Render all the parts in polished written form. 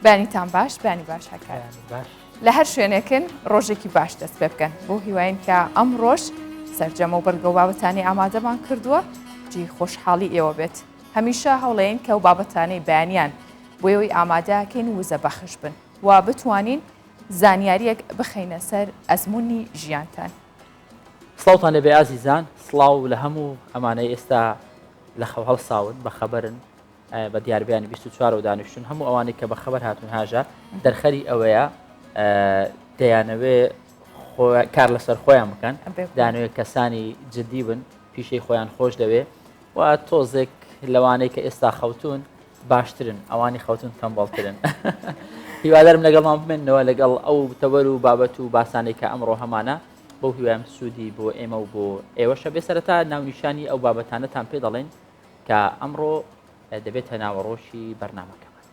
بانیتان باش بانی باش هەکات باش لە هەر شوێنێکن ڕۆژێکی باش دەست پێ بکەن بۆ هیواین کە ئەم ڕۆژ سەرجەمە و بەرگە و بابەتانی ئامادەمان کردووە جی خۆشحاڵی ئێوە بێت هەمیشە هەوڵێن کە و بابەتانەی بەیانیان بۆ ئێوەی ئامادەکەین وزە بەخش بن و بتوانین زانیاریەک بخەینە سەر ئەزمموی ژیانتان سڵاوتان لەبێ ئازیزان سڵاو لە هەموو ئەمانەی ئێستا لە خەو هەڵساون بەخەبەرن بە دیاربیانی 24 و دانیشتون هەموو ئەوانەی کە بەخەبەر هاتون هاژە دەرخەری ئەوەیە دەیانەوێ کار لەسەر خۆیان بکەن دانوێت کەسانی جددی بن پیشەی خۆیان خۆش دەوێ و تۆزێک لەوانەی کە ئێستا خەوتون باشترن ئەوانی خەوتون تەمبەڵترن هیوادارم لەگەڵمان بمێنەوە لەگەڵ ئەو تەوەر و بابەت و باسانەی کە ئەمڕۆ هەمانە بۆ هیوایم سوودی بۆ ئێمە و بۆ ئێوەشە بێسەرەتا ناونیشانی ئەو بابەتانەتان پێ دەڵێن کە ئەمڕۆ دەبێتە ناوەڕۆشی بەرنامەکەمان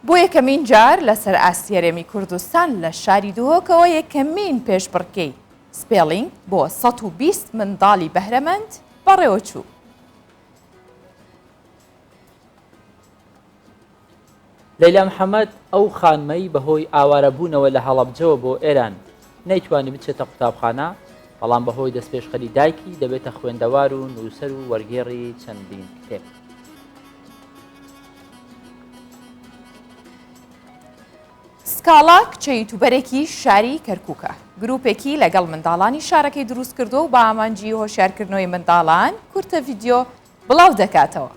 بۆ یەکەمین جار لەسەر ئاسیێرەمی کوردستان لە شاری دوهۆکەوە یەکەمین پێشبڕکەی سپێڵینگ بۆ 120 منداڵی بەهرەمەند بەڕێوەچوو لەیلا محەممەد ئەو خانمەی بەهۆی ئاوارەبوونەوە لە هەڵەبجەوە بۆ ئێران نەیتوانی بچێتە قوتابخانە بەڵام بەهۆی دەستپێشخەری دایکی دەبێتە خوێندەوار و نووسەر و وەرگێڕی چەندین کتێب سکاڵا کچە یوتوبەرێکی شاری کەرکووکە گروپێکی لەگەڵ منداڵانی شارەکەی دروست کردو و بە ئامانجی هۆشیارکردنەوەی منداڵان کورتە ڤیددیۆ بڵاو دەکاتەوە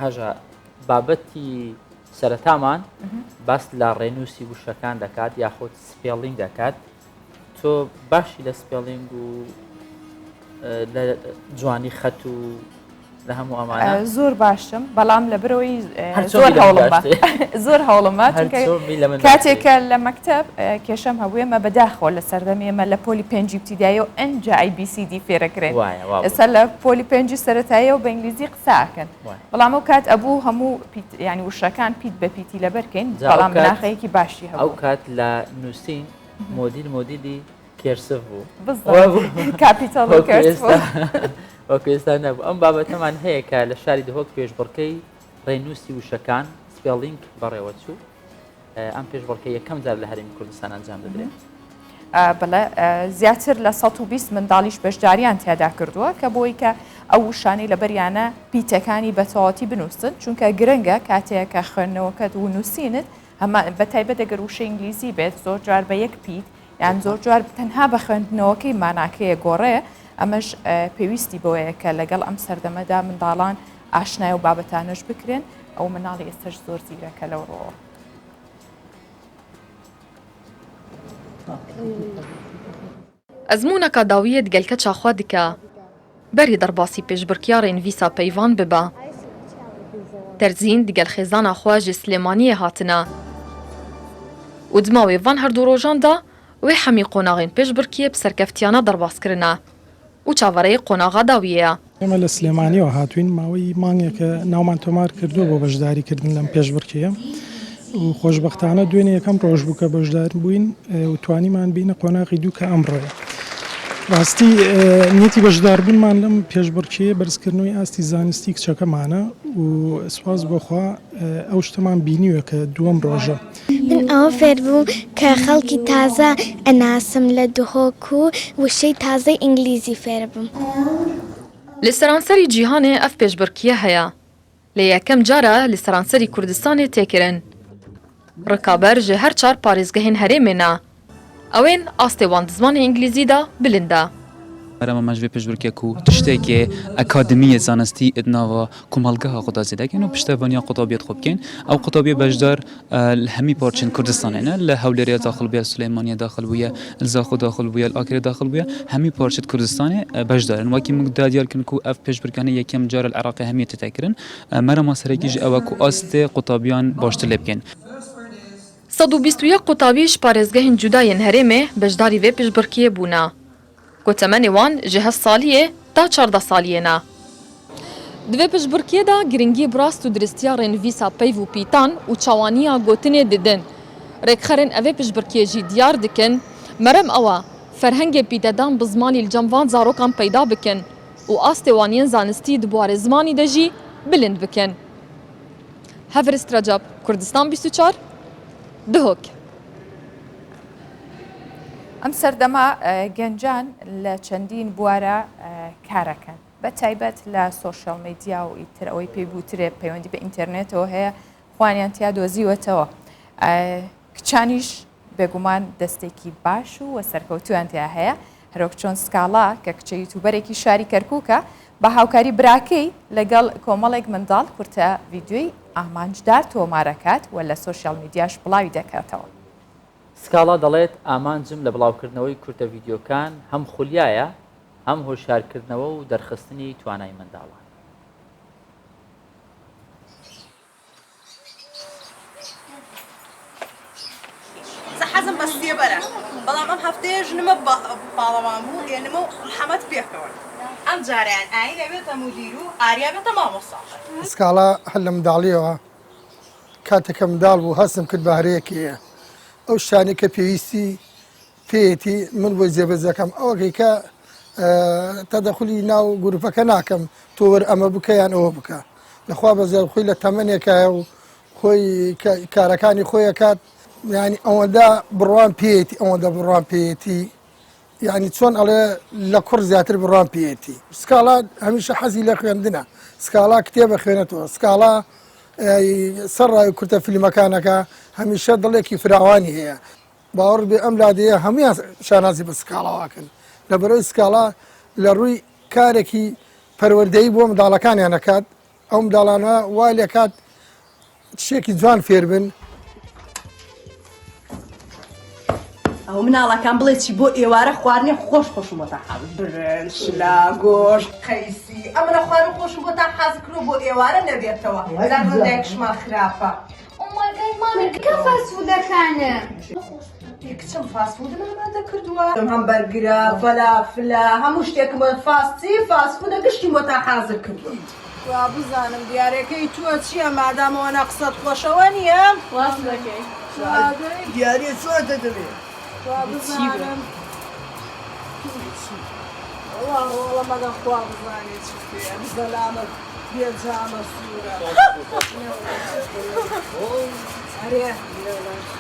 هەژە بابەتی سەرەتامان باس لە ڕێنووسی وشەکان دەکات یاخۆت سپێڵینگ دەکات تۆ باشی لە سپێڵینگ و لە جوانی خەت و لە هەموو ئەمانە زۆر باشم بەڵام لە برەوەی زۆر هەوڵمە کاتێکە لە مەکتب کێشەم هەبووێمە بەداخۆ لە سەردەمێمە لە پۆلی پێنجی ابتیدایی و ئەنج IBCD فێرەکرێن ئێستا لە پۆلی پێنجی سەرەتاییە و بە ئینگلیزی قساکەن بەڵام ئەو کات ئەبوو هەموو ینی وشەکان پیت بە پیتی لەبەرکەین بەڵام بناخەیەکی باشی هەبوو ئەو کات لە نووسین مۆدیلی کێرسف بوو کاپیتال وەکوێستا نەبوو ئەم بابەتەمان هەیە کە لە شاری دهۆک پێشبڕکەی ڕێنووسی وشەکان سپێڵینگ بەڕێوەچوو ئەم پێشبڕکەی یەکەم جار لە هەرێمی کوردستان ئەنجام دەدرێت بەڵێ زیاتر لە 120 منداڵیش بەشداریان تیادا کردووە کە بۆی کە ئەو وشانەی لە بەریانە پیتەکانی بەتەواتی بنووسن چونکە گرنگە کاتێکە خوێندنەوەکەت و نووسینت هەمان بەتایبەت دەگەر وشە ئینگلیزی بێت زۆر جار بە یەک پیت یان زۆر جار تەنها بە خوێندنەوەکەی ماناکەیە گۆڕێ ئەمەش پێویستی بۆیە کە لەگەڵ ئەم سەردەمەدا منداڵان ئاشنای و بابەتانش بکرێن ئەو مناڵی ئێستش زۆر زیرەکە لەو ڕۆوە ئەزمونەکە داویە دگەلکە چاخوا دکە بەری دەرباسی پێشبڕکیا ڕێنڤیسا پەیوان ببە دەرزین دگەل خێزانە خواژی سلێمانیە هاتنە و دماوێ ڤان هەردوو ڕۆژاندا وێ هەمی قۆناغین پێشبڕکیە بسەرکەفتیانە دەرباسکردنە و چاوەڕێی قۆناغا داویەیە ئێمە لە سلێمانیەوە هاتوین ماوەی مانگێکە ناومان تۆمار کردووە بۆ بەشداریکردن لەم پێشبڕکیە و خۆشبەختانە دوێنێ یەکەم ڕۆژ بوو کە بەشدار بووین و توانیمان بینە قۆناغی دوو کە ئەمڕۆیە ڕاستی نیەتی بەشداربوونمان لەم پێشبڕکیە بەرزکردنەوەی ئاستی زانستی کچەکەمانە و سواز بۆخوا ئەو شتەمان بینیوە کە دووەم ڕۆژە من ئەوە فێر بوو کە خەڵکی تازە ئەناسم لە دهۆک و وشەی تازەی ئینگلیزی فێر بووم لە سەرانسەری جیهانێ ئەف پێشبڕکیە هەیە لە یەکەم جارە لە سەرانسەری کوردستانê têkirin ڕکابەر ji her çar parêzgehên herêmê ne ئەوێن ئاستێ wan di zimanê îngilîzî de bilind e Merhaba me ji vê pêşbirkek û tiştekê akademiyê zanistî nava komelgeha xwedazê dikin û piştevaniya qutabiyet xwe bikin ew qutabiye bejdar li hemî parçên Kurdistanê ne li Hewlêrê daxil bûye Sulêmaniyê daxil bûye li Zaxo daxil bûye li Akirê daxil bûye hemî parçê Kurdistanê bejdar in wekî min diyar kirin ku ev pêşbirkanê yekem car li Iraqê hemî tê kirin merhema serekî ji ew e ku astê qutabiyan baştir lê bikin 121 qutabî ji parêzgehên cudayên herêmê beşdarî vê pêşbirkiyê bûne ku temenê wan ji 10 saliyê ta 14 saliyê ne. Di vê pêşbirkiyê de giringî birast û diristiya rênivîsa peyv û pîtan û çawaniya gotinê didin. ڕێکخەرن ئەوێ پشبڕکێژی دیار دکن مەرەم ئەوە فەرهەنگێ پیدەدان بە زمانی جەمڤان زارۆکان پەیدا بکەن و ئاستێوانیان زانستی دوبارە زمانی دەژی بلند بکەن. هەڤرست ڕەجەب، کوردستان 24 دهۆک. ئەم سەردەما گەنجان لە چەندین بوارە کارەکەن بە تایبەت لە سۆشیال میدیا و ئیتر ئەوەی پێی بوترێ پەیوەندی بە ئینتەرنێتەوە هەیە خوانیان تیا دۆزیوەتەوە. کچانیش بێگومان دەستێکی باش و وە سەرکەوتویان تیا هەیە. هەرۆک چۆن سکاڵا کە کچە یوتوبەرێکی شاری کەرکووکە بە هاوکاری براکەی لەگەڵ کۆمەڵێک منداڵ کورتە ڤیددیۆی ئامانجدار تۆمارەکات و لە سۆشیال میدیاش بڵاوی دەکاتەوە. سکاڵا دەڵێت ئامانجم لە بڵاوکردنەوەی کورتە ڤیددیۆکان هەم خولیایە هەم هۆشیارکردنەوە و دەرخستنی توانای منداڵان. حەزم بە سێبەرە بەڵام ئەم هەفتەیە ژنمە پاڵەوان بوو هێنمە و حەمەت پێکەوە ئەم جاریان ئاین ئەبێتە مودیر و ئاریا بێتە مامۆستا. سکاڵا هەر لە منداڵیەوە کاتێکە منداڵ بوو هەستم کرد بە هەرەیەکیە ئەو شتانەی کە پێویستی پێیەتی من بۆی جێبەجەکەم ئەوەکەی کە تەدەخلی ناو گروپەکە ناکەم تۆ وەر ئەمە بکە یان ئەوە بکە لەخوا بەزێر خۆی لە تەمەنێکایە و خۆی کارەکانی خۆی کات یعنی ئەوەدا بڕوان پێیەتی ئەوەندە بڕوان پێیەتی یعنی چۆن ئەڵێ لە کوڕ زیاتر بڕوان پێیەتی. سکاڵا هەمیشە حەزی لە خوێندنە، سکاڵا کتێبە خوێنێتەوە، سکاڵا سەرڕای کورتە فیلمەکانەکە هەمیشە دڵێکی فراوانی هەیە. باوەڕ بێ ئەم لادەیە هەمویان شانازی بە سکاڵاواکەن لەبەرەوەی سکاڵا لە ڕووی کارێکی پەروەردەیی بۆ منداڵەکانیان نەکات ئەو منداڵانە وای لێ کات شتێکی جوان فێر بن. ئەو مناڵەکان بڵێ چی بۆ ئێوارە خواردنی خۆش خۆشم بۆ تا حاز برنج لا گۆشت قەیسی ئەمە لە خواردن خۆشم بۆ تا حاز کرۆ بۆ ئێوارە نەبێتەوە دایکشمان خراپە. کە فاسفودەکانە کچم فاسفودم ئامادە کردووە هەمبەرگرە فەلافلە هەموو شتێکم فاستی فاسفودە گشتیم بۆ تا حازر کردووە. وا بزانم دیارەکەی تووە چییە مادامەوە نەقسەت خۆشەوە نییە واز دەکەی دیارە چۆتە دەبێت بزانم وڵە مەگە خوا بزانێت چ پێ بزەلامە بێجامە سوورە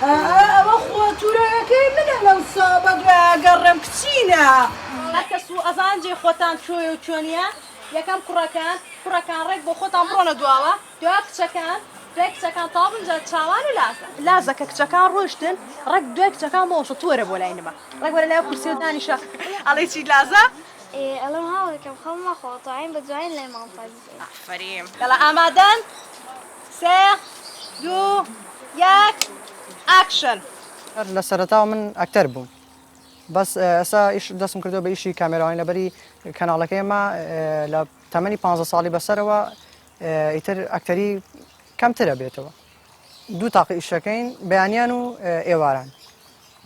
ئەوە خۆتورەکەی منە لەو سابە گەڕێم کچینە هەرکەس و ئەزانجێ خۆتان چۆیە و چۆنیە یەکەم کوڕەکان ڕێک بۆ خۆتان بڕۆنە دواوە دوا کچەکان دوای کچەکان تا بنجە چاوان و لازەکە کچەکان ڕۆشتن ڕێک دوای کچەکان مۆشە تۆرە بۆ لای نمە ڕێک وەرە لای کورسی و دانیشە ئەڵێ چی لازە؟ ئەڵم هاوڵێکم خەڵمە خۆتەوەین بە دوایین لای ماڵپەر ئافەریم گەڵا ئامادەن؟ سێ دوو یەک ئاکشن. لە سەرەتاوە من ئەکتەر بووم بەس ئێستا ئیش دەستم کردو بە ئیشی کامێراوانی لەبەری کەناڵەکەی ئێمە لە تەمەنی 15 ساڵی بەسەرەوە ئیتر ئەکتەری کەمترە بێتەوە. دوو تاقی ئیشەکەین بەیانیان و ئێواران.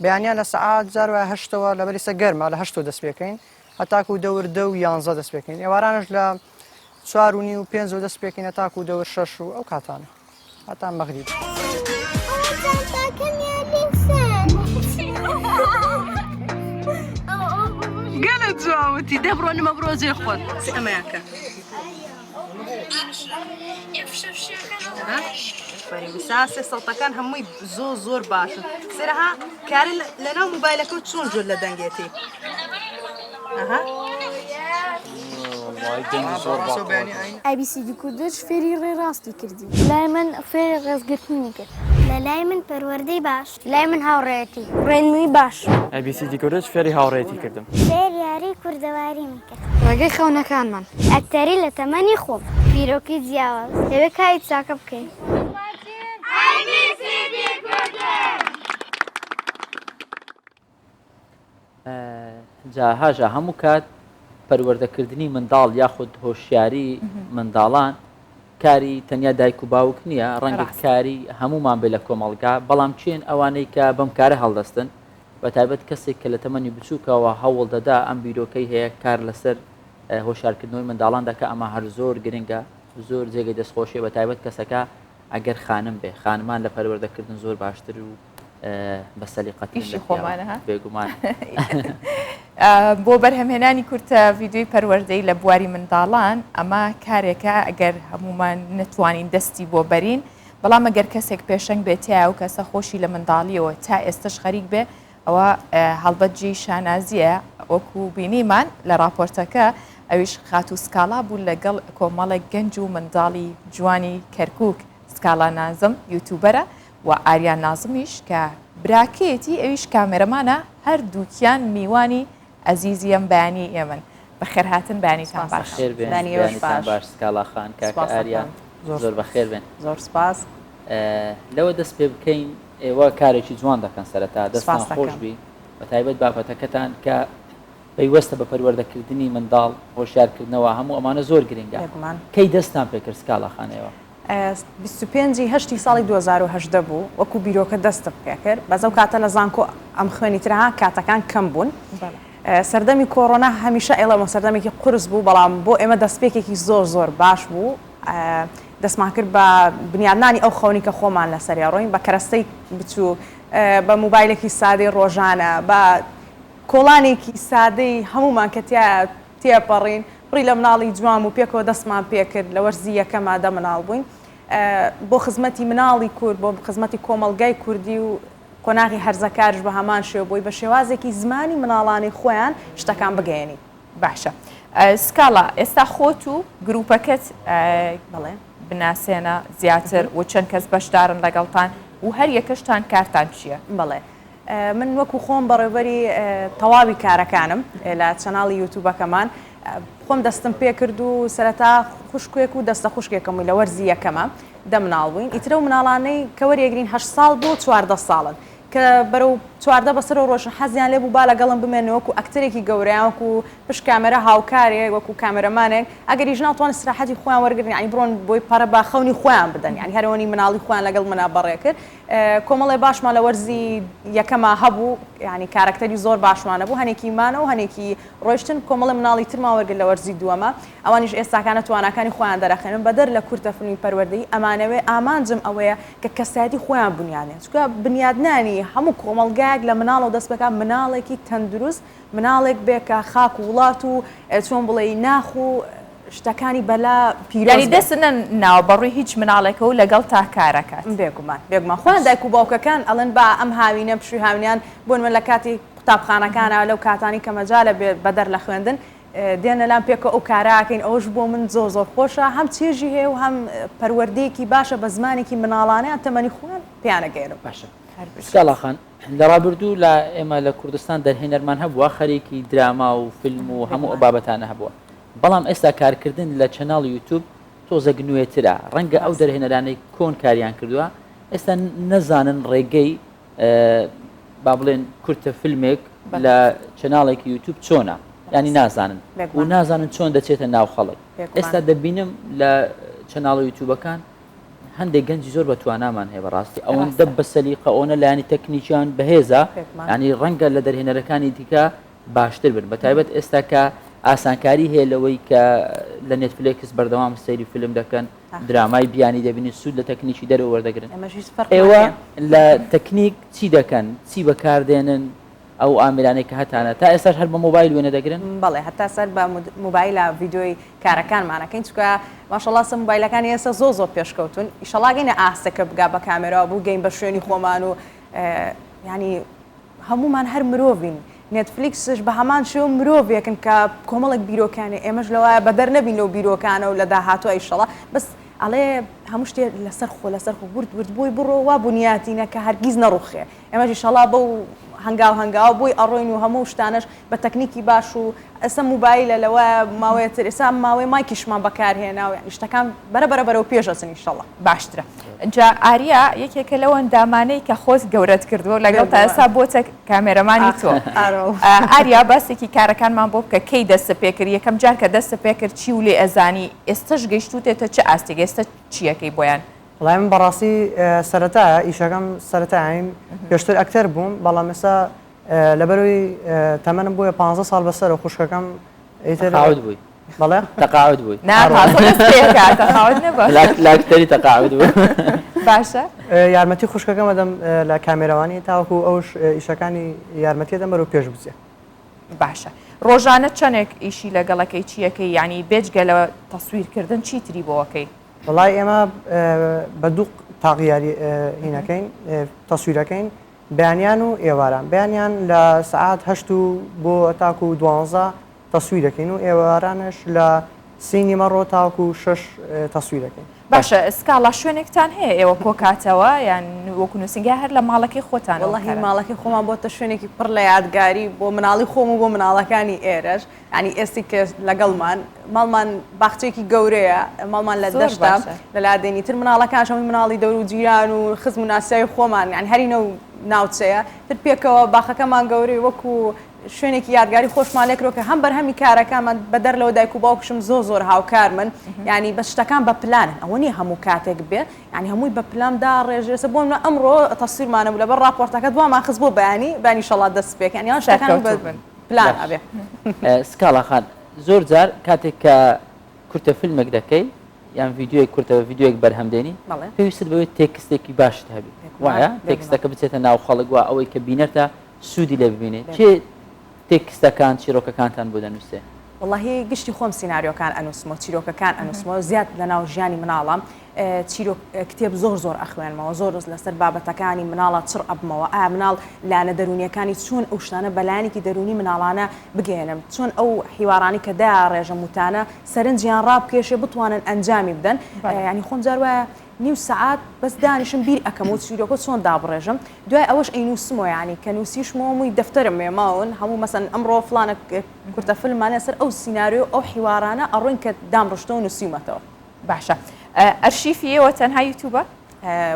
بەیانیان لە سەعات جارە هەشتەوە لەبەری سە گەرمە لە هەشتەوە دەست پێکەین هەتاکو و دەور 10 و 11 دەست پێکەین. ئێوارانش لە 4 و نی و 5 دەست پێکەین هەتاکو و دەور 6 و ئەو کاتانە هەتا مەغریب. گەلە جوڵاوەتی دەبڕۆنمە بڕۆ جێ خۆت ئەمەیەکە ساسێ سەڵتەکان هەمووی زۆر باشن سەرها کارە لەناو موبایلەکە چۆن جۆر لە دەنگێتی ئایبیسی کوردش فێری ڕێڕاستی کردی لای من فێری ڕێزگرتنی کرد لە لای من پەروەردەی باش لای من هاوڕێتی ڕێنمووی باش ئایبیسی کوردش فێری هاوڕێتی کردم فێر یاری کوردەواری میکرد ڕێگەی خەونەکانمان ئەکتەری لە تەمەنی خۆم بیرۆکی جیاواز دەبێت کاری چاکە بکەین. جا هاژە هەموو کات پەروەردەکردنی منداڵ یاخود هۆشیاری منداڵان کاری تەنیا دایک و باوک نییە ڕەنگە کاری هەمومان بێ لە کۆمەڵگا بەڵام چێن ئەوانەی کە بەم کارە هەڵدەستن بە تایبەت کەسێک کە لە تەمەنی بچووکەوە هەوڵ دەدا ئەم بیرۆکەی هەیە کار لەسەر هۆشیارکردنەوەی منداڵان دەکە ئەمە هەر زۆر گرنگە زۆر جێگەی دەستخۆشیە بە تایبەت کەسەکە ئەگەر خانم بێ خانمان لە پەروەردەکردن زۆر باشتر و بە سەلیقەت ئیشی خۆمانەها بێگومان بۆ بەرهەمهێنانی کورتە ڤیددیۆی پەروەردەی لە بواری منداڵان ئەمە کارێکە ئەگەر هەمومان نتوانین دەستی بۆ بەرین بەڵام ئەگەر کەسێک پێشنگ بێتیا و کەسە خۆشی لە منداڵیەوە تا ئێستش خەریک بێ ئەوە هەڵبەتجی شانازیە وەکو بینیمان لە راپۆرتەکە ئەویش خات و سکاڵا بوو لەگەڵ کۆمەڵێک گەنج و منداڵی جوانی کەرکک سکاڵا نازم یوتوبەرە و ئاریا نازمیش کە براکێتی ئەویش کامێرەمانە هەردووکیان میوانی ئەزیزیم بەیانی ئێمن بەخێر هاتن بەیانیتان باش باش سکاڵاخان کاکە ئاریان زۆر بەخێر بێن زۆر سپاس لەوە دەست پێ بکەین ئێوە کارێکی جوان دەکەن سەرەتا دەستان خۆشبی بە تایبەت بابەتەکەتان کە پەیوەستە بە پەروەردەکردنی منداڵ هۆشیارکردنەوە هەموو ئەمانە زۆر گرنگە کەی دەستان پێکرد سکاڵاخانەوە 25 ساڵی 2010 بوو وەکو بیرۆکە دەستە پێکرد بەزەو کاتە لە زانکۆ ئەم خوێنی ترها کاتەکان کەم بوون سەردەمی کۆڕۆنا هەمیشە ئێڵەمە سەردەمێکی قرس بوو بەڵام بۆ ئێمە دەستپێکێکی زۆر باش بوو دەستمان کرد بە بنیادنانی ئەو خەونی کە خۆمان لە سەریا ڕۆین بە کەرەستەی بچوو بە موبایلێکی سادەی ڕۆژانە بە کۆڵانێکی سادەی هەمومان کە تێپەڕین ڕی لە مناڵی جوام و پێکەوە دەستمان پێکرد لە وەرزی یەکەمادە مناڵ بووین بۆ خزمەتی مناڵی کورد بۆ خزمەتی کۆمەلگای کوردی و کۆناغی هەرزەکارش بە هەمان شێوە بووی بە شێوازێکی زمانی مناڵانی خۆیان شتەکان بگەێنی باشە سکاڵا ئێستا خۆت و گروپەکەت بڵێ بناسێنە زیاتر و چەند کەس بەشدارن لەگەڵتان و هەر یەکەشتان کارتان چییە؟ بڵێ من وەکو خۆم بەڕێوەری تەواوی کارەکانم لە چەناڵی یوتوبەکەمان خۆم دەستم پێ کرد و سەرەتا خوشکێک و دەستە خوشکێکم لە وەرزی یەکەمە دە مناڵ بووین ئیترە و مناڵانەی کە وەریەگرین 8 ساڵ بۆ 14 ساڵن کە بەرەو چواردە بەسەر و ڕۆژن حەزیان لێ بوو با لەگەڵم بمێنەوەکو ئەکتەرێکی گەورەیان وەکو پشت کامێرە هاوکارێک وەکو کامێرەمانێک ئەگەریش ناتوان سراحەتی خۆیان وەرگرن ینی بڕۆن بۆی پەرە با خەونی خۆیان بدەن ینی هەرەوەنی مناڵی خۆیان لەگەڵ منا بەڕێ کرد کۆمەڵێ باشمان لە وەرزی یەکەما هەبوو ینی کارکتەری زۆر باشمانە بوو هەنێکی مانە و هەنێکی ڕۆیشتن کۆمەڵە مناڵی ترما وەرگرت لە وەرزی دووەمە ئەوانیش ئێستاکانە توانەکانی خۆیان دەرەخێنن بەدەر لە کورتە فیلمی پەروەردەی ئەمانەوێ ئامانجم ئەوەیە کە کەسایەتی خۆیان بنیانێت چونکە بنیادنانی هەموو کۆمەڵگایەک لە مناڵەوە دەست بکات مناڵێکی تەندروست مناڵێک بێکە خاک و وڵات و چۆن بڵێ ناخ و شتەکانی بەلا پیرانی دەستنە ناوبەڕووی هیچ مناڵێکە و لەگەڵ تا کارەکەات بێگومان خۆیان دایک و باوکەکان ئەڵێن با ئەم هاوینە پشوی هاوینیان بۆن من لە کاتی قوتابخانەکانە لەو کاتانی کە مەجالە بەدەر لە خوێندن دێنە لام پێکە ئەو کاراکەین ئەوش بۆ من زۆر خۆشە هەم چێژی هەیە و هەم پەروەردەیەکی باشە بە زمانێکی مناڵانەیان تەمەنی خۆیان پیانەگەێرم باشە سکاڵاخان لە ڕابردوو لە ئێمە لە کوردستان دەرهێنەرمان هەبووە خەریکی دراما و فیلم و هەموو ئەو بابەتانە هەبووە بەڵام ئێستا کارکردن لە چەناڵ یوتیوب تۆزە گنوێترە ڕەنگە ئەو دەرهێنەرانەی کۆن کاریان کردووە ئێستا نەزانن ڕێگەی با بڵێن کورتە فیلمێک لە چەناڵێکی یوتیوب چۆنە ینی نازانن و نازانن چۆن دەچێتە ناو خەڵک ئێستا دەبینم لە چەناڵ یوتیوبەکان هەندێک گەنجی زۆر بە توانامان هەیە بەڕاستی ئەوەن دەب بە سەلیقە ئەوەنە لایانی تەکنیکیان بەهێزە ینی ڕەنگە لە دەرهێنەرەکانی دیکە باشتر بن بە تایبەت ئێستا کە ئاسانکاری هەیە لەوەی کە لە نێتفلێکس بەردەوام سەیری فیلم دەکەن درامای بیانی دەبینی سوود لە تەکنیکی دەرەوە وەردەگرن ئێوە لە تەکنیک چی دەکەن چی بەکاردێنن ئەو ئامرانەی کە هەتانە تا ئێستاش هەر بە مۆبایل وێنە دەگرن بەڵێ هەتا سەر بە مۆبایلە ڤیددیۆی کارەکانمانەکەین چکە ماشەڵڵا سە مۆبایلەکانی ئێستا زۆر پێشکەوتون ئیشەڵاگەینە ئاستەکە بگا بە کامێرەوە بوو گەین بە شوێنی خۆمان و ینی هەمومان هەر مرۆڤین نێتفلیکسش بە هەمان شێوە مرۆڤێکن کە کۆمەڵێک بیرۆکانی ئێمەش لەوایە بەدەر نەبین لەو بیرۆکانە و لە داهاتوە ئیشەڵا بەس ئەڵێ هەموو شتێ لەسەر خۆ ورد بووی بڕۆ وا بنیاتینە کە هەرگیز نەڕوخێ ئێمەش ئیشەڵا بەو هەنگاو بووی ئەڕۆین و هەموو شتانش بە تەکنیکی باش و ئەستا مۆبایلە لەوە ماوەیەتر ئێستا ماوەی مایکیشمان بەکارهێنا و شتەکان بەرەبەرەوە پێشەچن ئیشەڵا باشترە جا ئاریا یەکێکە لەوە ئەندامانەی کە خۆت گەورەت کردووە لەگەڵ تا ئێستا بۆتە کامێرەمانی تۆ ئاریا باسێکی کارەکانمان بۆ بکە کەی دەستە پێکرد یەکەم جار کە دەستە پێکرد چی و لێ ئەزانی ئێستش گەیشتوتێتە چه ئاستێک ئێستا چیەکەی بۆیان وڵای من بەڕاستی سەرەتایە ئیشەکەم سەرەتایم پێشتر ئەکتەر بووم بەڵام ئێستا لەبەروی تەمەنم بووە 15 ساڵ بەسەر و خوشکەکەم تەقاعد بووی بەڵێ تەقاعد بووی لاکتەری تەقاعد بوو باشە یارمەتی خوشکەکەمە دەم لە کامێراوانی تاوەکو ئەوش ئیشەکانی یارمەتی دەم بەرەو پێش بچێ. باشە ڕۆژانە چەندێک ئیشی لەگەڵەکەی چیەکەی ینی بێجگە لە تەسویرکردن چیتری بۆەکەی؟ وڵای ئێمە بە دوو تاغیاری هینەکەین تەسویرەکەین بەیانیان و ئێواران بەیانیان لە سعات 8 بۆ تاکو و 12 تەسویرەکەین و ئێوارانش لە سینیمە ڕۆ تاکو و 6 تەسویرەکەین. باشە ئسکاڵا شوێنێکتان هەیە ئێوە کۆکاتەوە یان وەکو نووسنگە هەر لە ماڵەکەی خۆتان؟ وڵی ماڵەکەی خۆمان بۆتە شوێنێکی پڕ لە یادگاری بۆ مناڵی خۆم و بۆ مناڵەکانی ئێرەش ینی ئێستی کە لەگەڵمان ماڵمان باخچێکی گەورەیە ماڵمان لە دەشتا لە لادێنی تر مناڵەکان شەمی مناڵی دەور و جیران و خزم و ناسیای خۆمان یان هەرینە و ناوچەیە تر پێکەوە باخەکەمان گەورەی وەکو شوێنێکی یادگاری خۆشمان لێکرۆ کە هەم بەرهەمی کارەکانمان بەدەر لەوە دایک و باوکشم زۆر هاوکار من ینی بە شتەکان بە پلانن ئەوە نیە هەموو کاتێک بێ ینی هەمووی بە پلاندا ڕێژێسە بۆ منە ئەمڕۆ تەسویرمانە بوو لەبەر ڕاپۆرتەکە دوامان خست بۆ بەیانی شەڵات دەست پێک ینی ئەو شتەکان پلان ئەبێ. سکاڵا خان زۆر جار کاتێک کە کورتە فیلمێک دەکەی یان ڤیددیۆی کورتەوە ڤیددیۆیەک بەرهەمدێنی پێویستت بەوەی تێکستێکی باشت هەبێت وایە تێکستەکە بچێتە ناو خەڵک وە ئەوەی کە بینەرتە سوودی لێ ببینێت چێ تێکستەکان چیرۆکەکانتان بۆ دەنووسێ؟ واللهی گشتی خۆم سینناریۆکان ئەنووسمەوە چیرۆکەکان ئەنووسمەوە زیاد لە ناو ژیانی مناڵام کتێب زۆر ئەخوێنمەوە زۆر لەسەر بابەتەکانی مناڵە چڕ ئەبمەوە ئا مناڵ لانە دەرونیەکانی چۆن ئەو شتانە بەلایەنێکی دەرونی مناڵانە بگەێنم چۆن ئەو حیوارانی کە دا ڕێژە وتانە سەرنجیان ڕابکێشێ بتوانن ئەنجامی بدەن ینی خۆم جار وایە نیو سعات بەس دانیشم بیر ئەەکەم و چیرۆکە چۆن دابڕێژم دوای ئەوەش ئەینوسمەوە ینی کە نووسیشمەوەی دەفتەرم مێماون هەموو مەسەن ئەمڕۆ فلانە کورتە فیلمانە سەر ئەو سینناریۆ ئەو حیوارانە ئەڕۆین کە دامڕشتە و نووسیمەتەوە. باشە ئەرشیفیەوە تەنها یوتیوبە؟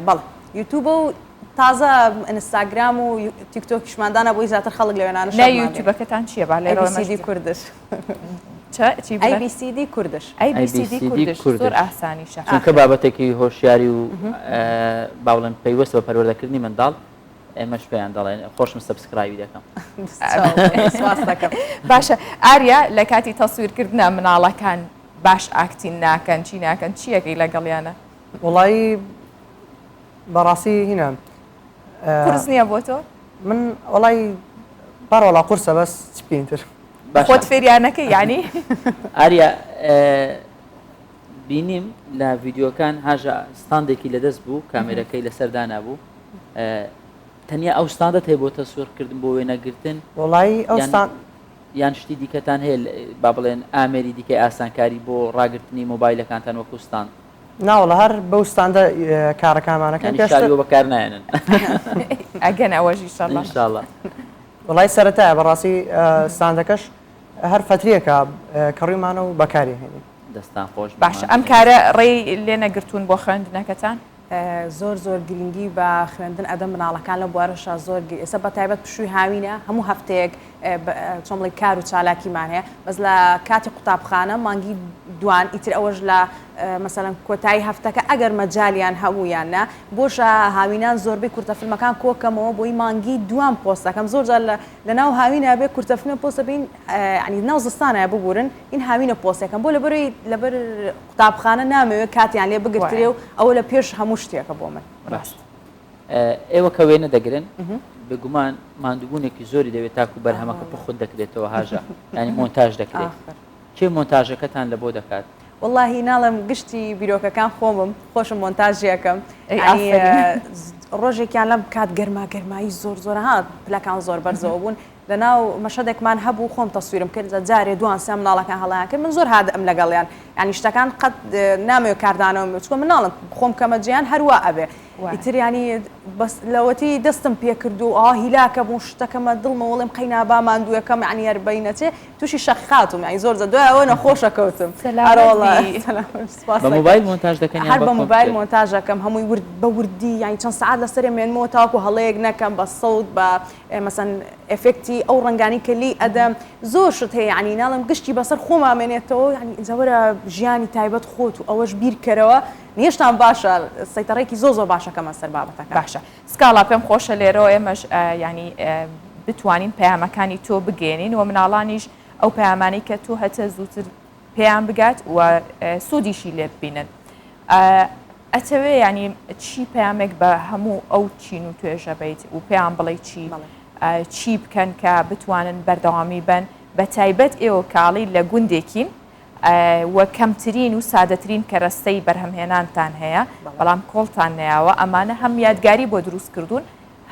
بەڵێ یوتیوبە و تازە ئینستاگرام و تیکتۆکیشماندانە بۆی زیاتر خەڵک لەوێنانە نە یوتیوبەکەتان چییە با لێرەوەمەدی کوردش ABCD کوردش ABCD کوردش زۆر ئاسانیشە چونکە بابەتێکی هۆشیاری و باوڵێن پەیوەست بە پەروەردەکردنی منداڵ ئێمەش پێیان دەڵێن خۆشم سەبسکرایبی دەکەم. باشە ئاریا لە کاتی تەسویرکردنە مناڵەکان باش ئاکتین ناکەن چی ناکەن چیەکەی لەگەڵیانە؟ وڵایی بەڕاستی هینە قورس نییە بۆ تۆ؟ من وڵی بەڕۆڵا قورسە بەس چ پێینتر خۆت فێریانەکە ینی؟ ئاریا بینیم لە ڤیددیۆکان هاژە ستاندێکی لەدەست بوو کامێرەکەی لەسەردانا بوو تەنیا ئەو ستاندت هەیە بۆ تەسوورکردن بۆ وێنەگرتن وڵایی ئەو یان شتی دیکەتان هەیە با بڵێن ئامێری دیکەی ئاسانکاری بۆ ڕاگررتنی مۆبایلەکانتان وەکو ستاند؟ ناوڵە هەر بەو ستاندە کارەکانمانەکەن شاریەوە بەکار نایەنن ئەگەن ئەوەژی ئینشاءڵڵا. وڵای سەرەتایە بەڕاستی ستاندەکەش هەر فترێکە کەڕیمانە و بەکاری هێنی دەستان خۆش. باش ئەم کارە ڕێی لێ نەگرتوون بۆ خوێندنەکەتان؟ زۆر گرنگی بە خوێندن ئەدەم مناڵەکان لە بوارەشە زۆر ئێستا بە تایبەت پشووی هاوینە هەموو هەفتەیەک چۆن بڵێ کار و چالاکیمان هەیە بەس لە کاتی قوتابخانە مانگی دوان ئیتر ئەوەش لە مەسەلەن کۆتایی هەفتەکە ئەگەر مەجالیان هەموویاننا بۆشە هاوینان زۆربەی کورتەفیلمەکان کۆکەمەوە بۆی مانگی دوان پۆستەکەم زۆر جار لە ناو هاوینە بێ کورتەفیلمە پۆستە بین ینی ناو زستانە ببورن این هاوینە پۆستەکەم بۆ لەبەر قوتابخانە نامەوێت کاتیان لێ بگرترێ و ئەوە لە پێش هەموو شتێکە بۆ من. ئێوە کە وێنە دەگرن بگومان ماندووبوونێکی زۆری دەوێت تاکو بەرهەمەکە بخود دەکرێتەوە هاژە ینی مۆنتاژ دەکرێت چێ مۆنتاژەکەتان لە بۆ دەکات؟ واللهی ناڵم گشتی بیرۆکەکان خۆمم خۆشم مۆنتاژیەکەم ڕۆژێکیان لەم کات گەرمایی زۆر هات پلەکان زۆر بەرزەوە بوون لەناو مەشەدێکمان هەبوو خۆم تەسویرم کرد جارێ دوان سێ مناڵەکان هەڵیان کرد من زۆر هادە ئەم لەگەڵیان ینی شتەکان قەت نامەوێت کاردانەوە چکۆ مناڵم خۆم کەمەجییان هەروە ئەبێ ئیتر ینی لەوەتی دەستم پێکرد و هیلاکە بوو شتەکەمە دڵمەوەڵێم قەینا با ماندوویەکەم عنی هەربەینەچێ تووشی شەخاتم ینی زۆر دوای ئەوە نەخۆشە کەوتم بە موبایل مۆنتاژ دەکەن هەر بە موبایل مۆنتاژەکەم هەمووی بە وردی ینی چەند سعات لەسەر مێنمەوە تاوەکو هەڵەیەک نەکەم بە سەوت بە مەسەن ئەفێکتی ئەو ڕنگانی کە لی ئەدەم زۆر شت هەیە ینی ناڵم گشتی بەسەر خۆمامێنێتەوە ینی جەوەرە ژیانی تایبەت خۆت و ئەوەش بیرکەرەوە نیشتان باشە سەیتەڕێکی زۆر باشەکەمە سەر بابەتەکە. باشە سکاڵا پێم خۆشە لێرەوە ئێمەش ینی بتوانین پەیامەکانی تۆ بگێنین و مناڵانیش ئەو پەیامانی کە تۆ هەتە زووتر پێیان بگات و سوودیشی لێ ببینن. ئەتەوێ ینی چی پامێک بە هەموو ئەو چین و توێژە بیت و پێیان بڵێ چی بکەن کە بتوانن بەردەوامی بن بە تایبەت ئێوە کاڵی لە گوندێکین وە کەمترین و سادەترین کە ڕستەی بەرهەمهێنانتان هەیە بەڵام کۆڵتان نەیاوە ئەمانە هەم یادگاری بۆ دروست کردوون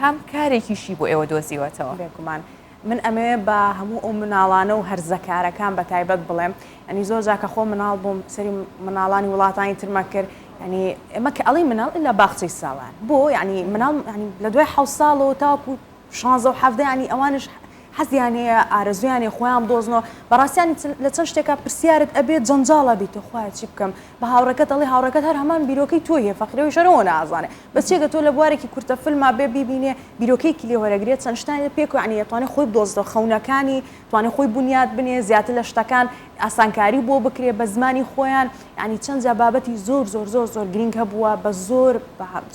هەم کارێکیشی بۆ ئێوە دۆزیوەتەوە بێگومان من ئەمێ بە هەموو ئەو مناڵانە و هەرزەکارەکان بە تایبەت بڵێم ئەنی زۆر جاکە خۆ مناڵ بووم سەری مناڵانی وڵاتانی ترمە کرد ینی ئەمە کە ئەڵی مناڵ لە باخچەی ساڵان بۆ ینی مناڵ لە دوای حەوت ساڵەوە تاکو 16 و 17 ینی ئەوانش حەزیانەیە ئارەزویانی خۆیان دۆزنەوە بەڕاستیان لە چەند شتێکا پرسیارت ئەبێت جەنجاڵە بیتە خخوای چی بکەم بە هاوڕەکەت ئەڵی هاوڕەکەت هەر هەمان بیرۆکەی تۆیە فەقرەوەی شەرەوە نازانێت بەچێکە تۆ لە بوارێکی کورتە فیلما بێ بیبینێ بیرۆکەیەکی لێ وەرەگرێت چەند شتانی پێک و عنی توانێت خۆی بدۆزدە خەونەکانی توانێت خۆی بنیاد بنێ زیاتر لە شتەکان ئاسانکاری بۆ بکرێ بە زمانی خۆیان ینی چەند بابەتی زۆر زۆر زۆر زۆر گرنگ هەبووە بە زۆر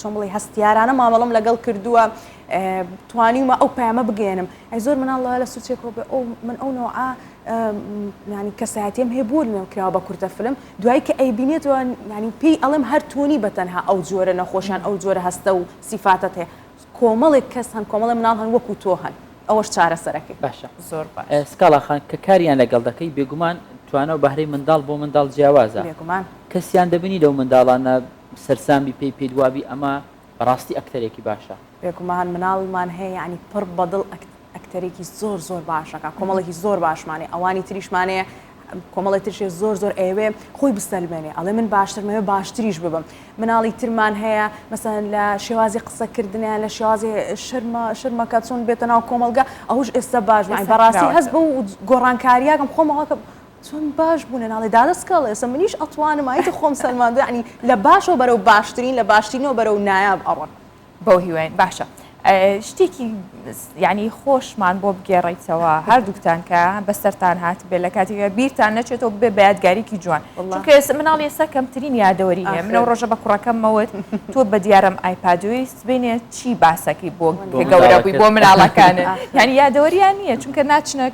چۆن بڵێ هەستیارانە مامەڵم لەگەڵ کردووە توانیمە ئەو پامە بگەێنم ئەی زۆر مناڵە لە سوچێکەوە بێ من ئەو نەوە ینی کەسایەتیم هەیە نێوکراوە بە کورتە فلم دوایی کە ئەیبینێتەوە ینی پێی ئەڵم هەر تونی بەتەنها ئەو جۆرە نەخۆشیان ئەو جۆرە هەستە و سیفاتت هەیە کۆمەڵێک کەس هەن کۆمەڵی مناڵ هەن وەکو تۆ هەن ئەوەش چارەسەرەکەی باشە زۆر سکاڵاخان کە کاریان لەگەڵ دەکەی بێگومان توانە و بەهرەی منداڵ بۆ منداڵ جیاوازە کەسیان دەبنی لەو منداڵانە سەرسامی پێی پێدوابی ئەمە بەڕاستی ئەکتەرێکی باشە بێگومان مناڵمان هەیە ینی پڕ بەدڵ ئەکتەرێکی زۆر زۆر باشەکە کۆمەڵێکی زۆر باشمانێ ئەوانی تریشمانەیە کۆمەڵی ترشێ زۆر زۆر ئێوێ خۆی بستەلمێنێ ئەڵێ من باشترمەوە باشتریش ببم مناڵی ترمان هەیە مەسەن لە شێوازی قسەکردنیان لە شێوازی شرمەکە چۆن بێتە ناو کۆمەلگا ئەوش ئێستا باش بەڕاستی هەست بە و گۆڕانکاریاکەم خۆمەڵەکە چۆن باش بوون ناڵی دادەستکەڵ ئێستا منیش ئەتوانم ئایتە خۆم سەلماندو ینی لە باشەوە بەرەو باشترین لە باشترینەوە بەرەو نایاب ئەڕۆن بەو هیوایین باشە شتێکی ینی خۆشمان بۆ بگێڕیتەوە هەردووکتان کە بەسەرتان هات بێ لە کاتێکە بیرتان نەچێتەوە بێ بە یادگاریکی جوان چونکە مناڵ ئێستا کەمترین یادەوەری هەیە منەوە ڕۆژە بە کوڕەکەمەوەت تۆ بە دیارم ئایپادوی بینێ چی باسەکی بۆ گەورە بووی بۆ مناڵەکانت ینی یادەوەریان نییە چونکە ناچنە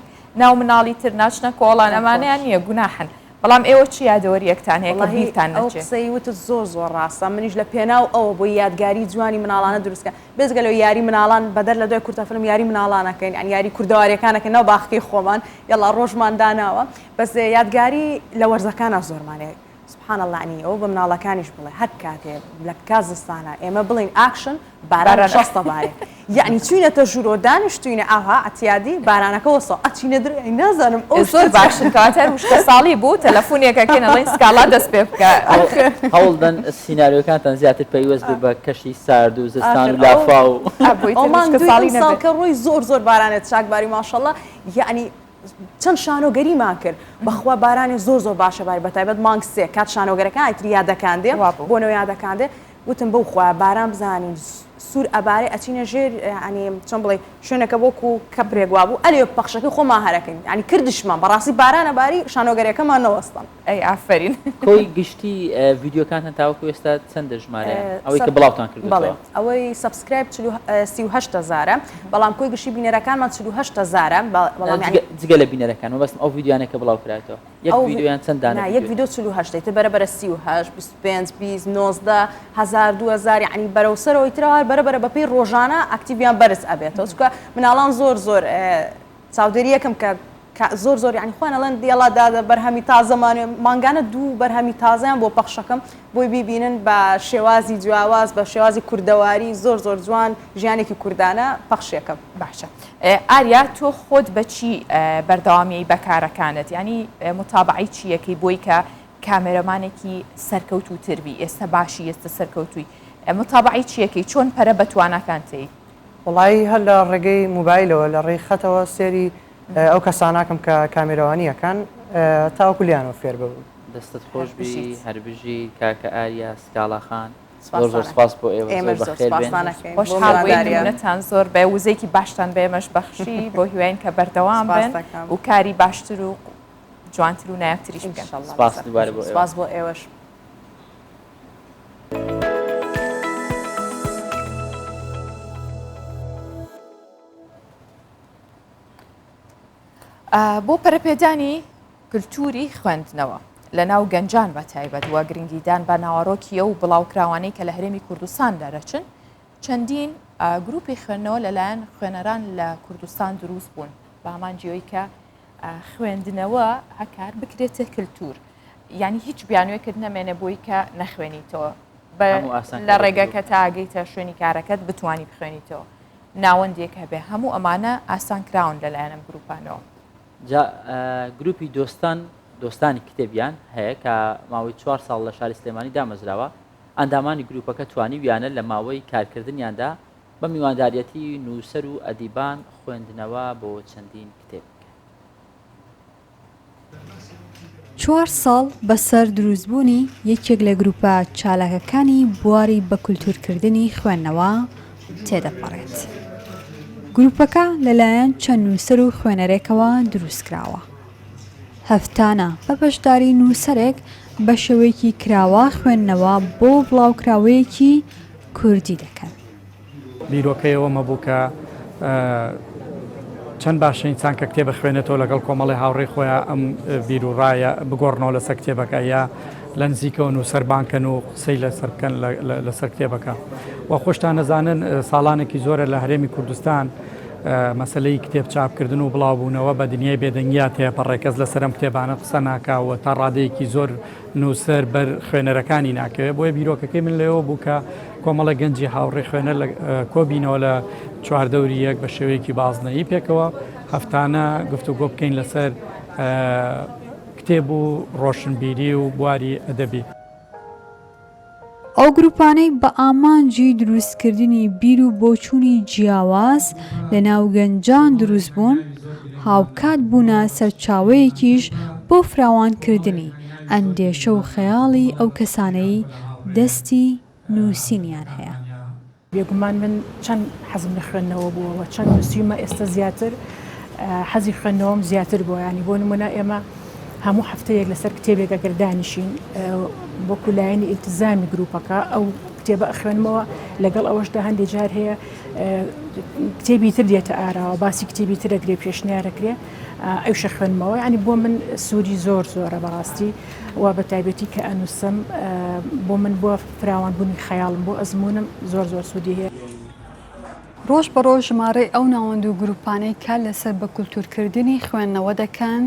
ناو مناڵی تر ناچنە کۆڵان ئەمانیان نییە گوناحن بەڵام ئێوە چی یادەوەریەکتان هەیە کە بیرتان نەچێت ئەو قسەی وتت زۆر زۆر ڕاستە منیش لە پێناو ئەوە بۆ یادگاری جوانی مناڵانە دروستکە بێزگە لەوە یاری مناڵان بەدەر لە دوای کورتە فلم یاری مناڵانەکەین ئەن یاری کوردەوارەکانەکەن ناو باخەکەی خۆمان یاڵا ڕۆژمان داناوە بەس یادگاری لە وەرزەکانە زۆرمانەیە سبحان الله عنی ئەو بە مناڵەکانیش بڵێ هەر کاتێ لە کازستانە ئێمە بڵین ئاکشن باران شەستە بارێ یعنی چوینەتە ژوورۆ دانیشتوینە ئاها ئەتیادی بارانەکە وەسە ئەچینە درێ نازانم ئەو زۆر باشن کاتەر وشکە ساڵی بوو تەلەفۆنێکەکەن ئەڵێن سکاڵا دەست پێ بکە هەوڵدەن سیناریۆکانتان زیاتر پێیوەست بێ بە کەشی سارد و زستان و لافا و ئەومان دوی ساڵکە ڕۆی زۆر زۆر بارانێت چاکباری ماشەڵڵا یعنی چەند شانۆگەریمان کرد بەخوا بارانی زۆر زۆر باشە باری بەتایبەت مانگ سێ کات شانۆگەرەکان ئایتر یادەکان دێ بۆنەوە یادەکان دێ وتم بەو خوا باران بزانین سوور ئەبارێ ئەچینە ژێر ینی چۆن بڵێ شوێنەکە بۆکو کەپرێکوا بوو ئەلێ پەخشەکەی خۆمان هەرەکەین ینی کردشمان بەڕاستی بارانە باری شانۆگەرەکەمان نەوەستان ئەی ئافرین کۆی گشتی ڤیددیوکانتان تاوەکو ئێستا چەندە ژمارە ئەوەی کە بڵاوتان کرد بەڵێ ئەوەی سبسکرایب 38,000 بەڵام کۆی گشتی بینەرەکانمان 48,000 بەڵام جگە لە بینەرەکان و بەستم ئەو ڤیددیوانێکە بڵاو کراتەوە یەک ڤیددیویان چەنددانە یەک ڤیددیو 48 تە بەرەبەرە 38 25 20 19 1000 2000 ینی بەرەوسەرەوەی ترەوە بەرەبەرە بەپێی ڕۆژانە ئەکتیڤیان بەرز ئەبێتەوە چکە مناڵان زۆر زۆر چاودێریەکەم کە زۆر زۆر ینی خوانەڵەن دیێڵادا بەرهەمی تازەمانێ مانگانە دوو بەرهەمی تازیان بۆ پەخشەکەم بۆی بیبینن بە شێوازی جیاواز بە شێوازی کوردەواری زۆر زۆر جوان ژیانێکی کوردانە پەخشێکم باشە ئاریا تۆ خۆت بەچی بەردەوامی بەکارەکانت ینی متابعی چیەکەی بۆی کە کامێرەمانێکی سەرکەوت و تربی ئێستا باشی ئێستا سەرکەوتووی متابعی چیەکەی چۆن پەرە بەتوانەکان تی وڵی هەر لە ڕێگەی موبایلەوە لە ڕێی خەتەوە سێری ئەو کەساناکەم کە کامێرەوانیەکان تاوەکو لیانەوە فێر ببوو دەستت خۆش بی هەربژی کاکە ئاریا سکاڵاخان زۆر زۆر سپاس بۆ ئێوە خۆشحاڵبوونەتان زۆر بە وزەیەکی باشتان بێمەش بەخشی بۆ هیواین کە بەردەوام بن و کاری باشتر و جوانتر و نایابتریش بکەن سپاس بۆ ئێوەش بۆ پەرەپێدانی کللتوری خوێندنەوە لە ناو گەنجان بە تایبەت وە گرنگیدان بە ناوەڕۆکیە و بڵاوکراوانەی کە لە هەرێمی کوردستان دەرەچن چەندین گروپی خوێندنەوە لەلایەن خوێنەران لە کوردستان دروست بوون بە هەمانجیۆی کە خوێندنەوە هەکار بکرێتە کللتور یعنی هیچ بیانوێکت نەمێنێ بۆی کە نەخوێنیتەوە لە ڕێگەکە تا ئاگەیتە شوێنی کارەکەت بتانی بخوێنیتەوە ناوەندێک هەبێ هەموو ئەمانە ئاسان کراون لەلایەنم گروپانەوە گروپی دۆستانی کتێبیان هەیە کە ماوەی 4 ساڵ لە شاری سلێمانی دامەزراوە ئەندامانی گروپەکە توانی ویانە لە ماوەی کارکردنیاندا بە میوانداریەتی نووسەر و ئەدیبان خوێندنەوە بۆ چەندین کتێب 4 ساڵ بەسەر دروستبوونی یەکێک لە گروپە چالاکەکانی بواری بە کولتورکردنی خوێندنەوە تێدەپەڕێت. گروپەکە لەلایەن چەند نووسەر و خوێنەرێکەوە دروستکراوە. هەفتانە بە بەشداری نووسەرێک بە شێوەیەکی کراوە خوێندنەوە بۆ بڵاوکراوەیەکی کوردی دەکەن. بیرۆکەیەوە مەبوو کە چەند باشە ئینسان کە کتێبە خوێنێتەوە لەگەڵ کۆمەڵی هاوڕێی خۆیان ئەم بیر و ڕایە بگۆڕنەوە لەسەر کتێبەکە یا لە نزیکەوە نووسەربانکەن و قسەی لەسەر بکەن لەسەر کتێبەکە. و خۆشتان نەزانن ساڵانێکی زۆرە لە هەرێمی کوردستان مەسلەی کتێب چاپکردن و بڵاوبوونەوە بە دنیای بێدەنگیا تێپەڕێکەس لەسەرم کتێبانە قسە ناکاوە تا ڕادەیەکی زۆر نووسەر بەر خوێنەرەکانی ناکەوێت بۆیە بیرۆکەکەی من لێەوە بوو کە کۆمەڵە گەنجی هاوڕێ خوێنەر کۆبینەوە لە چواردەوری یەک بە شێوەیەکی بازنەیی پێکەوە هەفتانە گفتوگۆ بکەین لەسەر کتێب و ڕۆشنبیری و بواری ئەدەبی. ئەو گروپانەی بە ئامانجی دروستکردنی بیر و بۆچوونی جیاواز لە ناو گەنجان دروست بوون هاوکات بوونە سەرچاوەیەکیش بۆ فراوانکردنی ئەندێشە و خەیاڵی ئەو کەسانەی دەستی نووسینیان هەیە. بێگومان من چەند حەزم لە خوێندنەوە بووەوە چەند نووسیمە ئێستا زیاتر حەزی خوێندنەوەم زیاتر بووە ینی بۆ نمونە ئێمە هەموو هەفتەیەک لەسەر کتێبێک ئەگەر دانیشین بۆ کولایەنی ئیلتزامی گروپەکە ئەو کتێبە ئەخوێنمەوە لەگەڵ ئەوەشدا هەندێک جار هەیە کتێبی تر دێتە ئاراوە باسی کتێبی تر ئەگرێ پێشنیارەکرێ ئەوشە خوێنمەوە ینی بۆ من سووری زۆرە بەڕاستی و بە تایبەتی کە ئەنووسم بۆ من بۆ فراوانبوونی خەیاڵم بۆ ئەزمونم زۆر سوودی هەیە. ڕۆژ بە ڕۆژ ژمارەی ئەو ناوەند و گروپانەی کە لەسەر بە کولتورکردنی خوێندنەوە دەکەن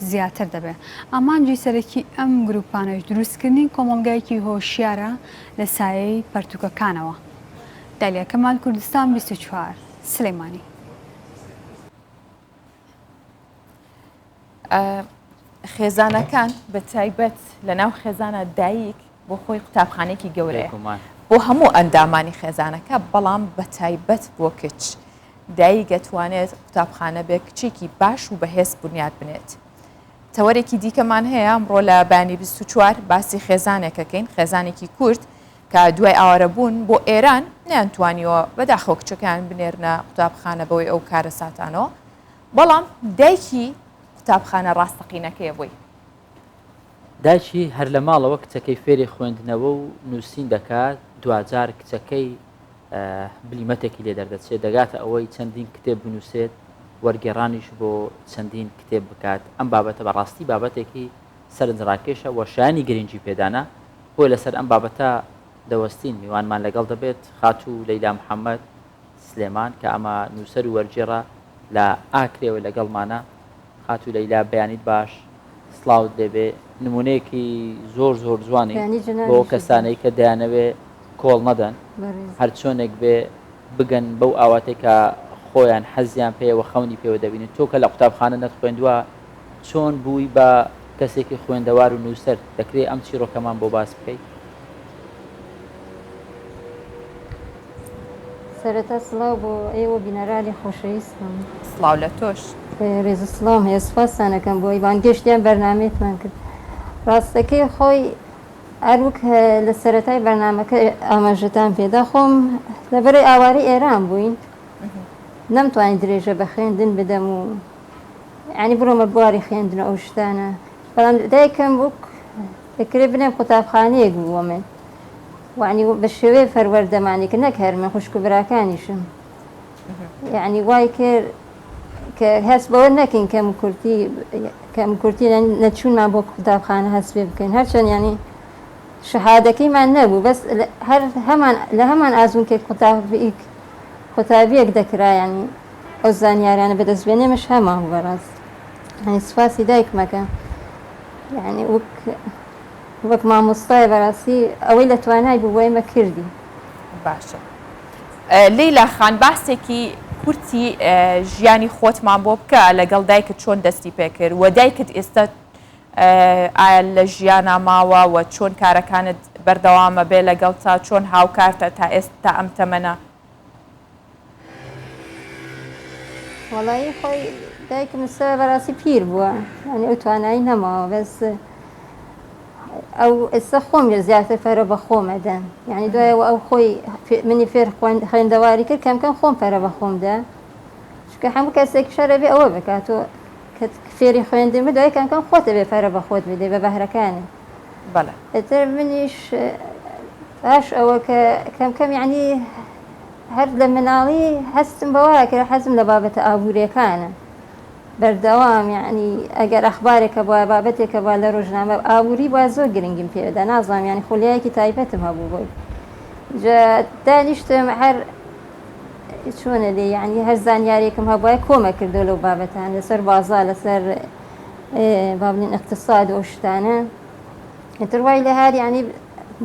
زیاتر دەبێت. ئامانجی سەرەکی ئەم گروپانەش دروستکردنی کۆمەلگایەکی هۆشیارە لە سایەی پەرتووکەکانەوە. دالیا کەمال کوردستان 24 سلێمانی. خێزانەکان بە تایبەت لە ناو خێزانە دایک بۆ خۆی قوتابخانێکی گەورەیە بۆ هەموو ئەندامانی خێزانەکە بەڵام بە تایبەت بۆ کچ دایک دەتوانێت قوتابخانە بێ کچێکی باش و بەهێز بنیاد بنێت. تەوەرێکی دیکەمان هەیە ئەمڕۆ لە بانی 24 باسی خێزانێکەکەین خێزانێکی کورد کە دوای ئاوارەبوون بۆ ئێران نیانتوانیەوە بەداخۆ کچەکان بنێرنە قوتابخانە بەوەی ئەو کارە ساتانەوە بەڵام دایکی قوتابخانە ڕاستەقینەکەیە بووی. دایکی هەر لە ماڵەوە کچەکەی فێری خوێندنەوە و نووسین دەکات دوجار کچەکەی بلیمەتێکی لێ دەردەچێت دەگاتە ئەوەی چەندین کتێب بنووسێت وەرگێڕانیش بۆ چەندین کتێب بکات ئەم بابەتە بەڕاستی بابەتێکی سەرنجڕاکێشە وەشانی گرنگی پێدانە بۆی لەسەر ئەم بابەتە دەوەستین میوانمان لەگەڵ دەبێت خاتوو لەیلا محەممەد سلێمان کە ئەمە نووسەر و وەرجێڕە لە ئاکرێەوە لەگەڵمانە خاتوو لەیلا بەیانیت باش سلااوت دەبێ نمونەیەکی زۆر جوانی بۆ کەسانەی کە دەیانەوێ کۆڵ نەدەن هەر چۆنێک بێ بگەن بەو ئاواتێکە خۆیان حەزیان پێوە خەونی پێوە دەبینن تۆ کە لە قوتابخانە نەتخوێندووە چۆن بووی بە کەسێکی خوێندەوار و نووسەر دەکرێت ئەم چیرۆکەمان بۆ باس بکەیت. سەرەتا سڵاو بۆ ئێوە بینەرانی خۆشەویستم. سڵاو لە تۆش. ڕێز سڵام هەیە سوپاسانەکەم بۆ ئیوانگەشتیان بەرنامێتمان کرد. ڕاستەکەی خۆی ئەروک لە سەرەتای بەرنامەکە ئاماژەتان پێدا خۆم لەبەرەی ئاواری ئێران بووین نەمتوانین درێژە بە خوێندن بدەم و ینی بڕۆمە بواری خوێندن ئەو شتانە بەڵام دایکەم بوو دەکرێت بنێم قوتابخانەیەک بووە من وعنی بە شێوەیە فەروەردەمانی کە نەک هەرمە خوشک و براکانیشم یعنی وای کرد کە هەست بەوە نەکەین کەم کورتی نەچوونمان بۆ قوتابخانە هەست پێ بکەین هەرچەند ینی شەهادەکەیمان نەبوو بەس لە هەمان ئازون کە قوتابیەک دەکرا ینی ئەو زانیاریانە بەدەستبێنێمەش هەمان بەڕاست هەنی سوپاسی دایکمەکە یعنی وەک مامۆستای بەڕاستی ئەوەی لە توانای بوو بۆ ئێمە کردی باشە لەیلا خان باسێکی کورتی ژیانی خۆتمان بۆ بکە لەگەڵ دایکت چۆن دەستی پێکرد و دایکت ئێستا ئایا لە ژیانە ماوە و چۆن کارەکانت بەردەوامە بێ لەگەڵ تا چۆن هاوکارتە تا ئێستا ئەم تەمەنە وەڵایی خۆی دایکم سە بەڕاستی پیر بووە ینی ئەو توانایی نەماوە بەس ئەو ئێستا خۆم لە زیاتر فەرە بە خۆمەدەن یعنی دوایەوە ئەو خۆی منی فێر خوێندەواری کرد کەمکەم خۆم فەرە بە خۆمدا چکە هەموو کەسێکی شەرە بێ ئەوە بکاتەوە کە فێری خوێندن دوای کەمکەم خۆتە بێ فەرە بە خۆت بدەی بە بەهرەکانی بەڵێ ئێتر منیش باش ئەوە کە کەمکەم یعنی هەر لە مناڵی هەستم بەوایە کرد حەزم لە بابەتە ئابوووریەکانە بەردەوام یعنی ئەگەر ئەخبارێکە بووە بابەتێکە بووە لە ڕۆژنامە ئابووری بووە زۆر گرنگم پێدا نازانم ینی خولایەکی تایبەتم هەبوو بۆی دانیشتم هەر چۆنە لێ یعنی هەر زانیارێکم هەبووە کۆمە کردو لەو بابەتان لەسەر بازار لەسەر با بڵین اقتصاد ئەو شتانە ئێتر وای لە هەر یعنی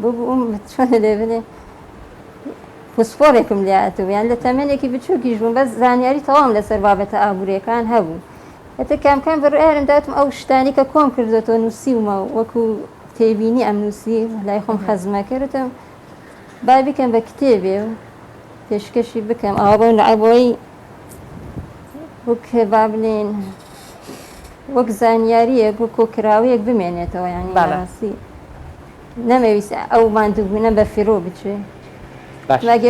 ببووم چۆنە لێ بڵێ فسفۆرێکم لاتوو یان لە تەمەنێکی بچووکیش بووم بەس زانیاری تەواو لەسەر بابەتە ئابوووریەکان هەبوو ئەتە کامکان بڕیارم داتم ئەو شتانی کە کۆم کردێتەوە نووسیومە وەکو تێبینی ئەم نووسی لای خۆم خەزمە کردم با بیکەم بە کتێبێ و پێشکەشی بکەم ئەوە بۆ لەعبۆی وەک با بڵێن وەک زانیاریەک و کۆکراوەیەک بمێنێتەوە یانی بەڕاستی نەمەویست ئەو ماندووبوونە بە فیرۆ بچێ ماگە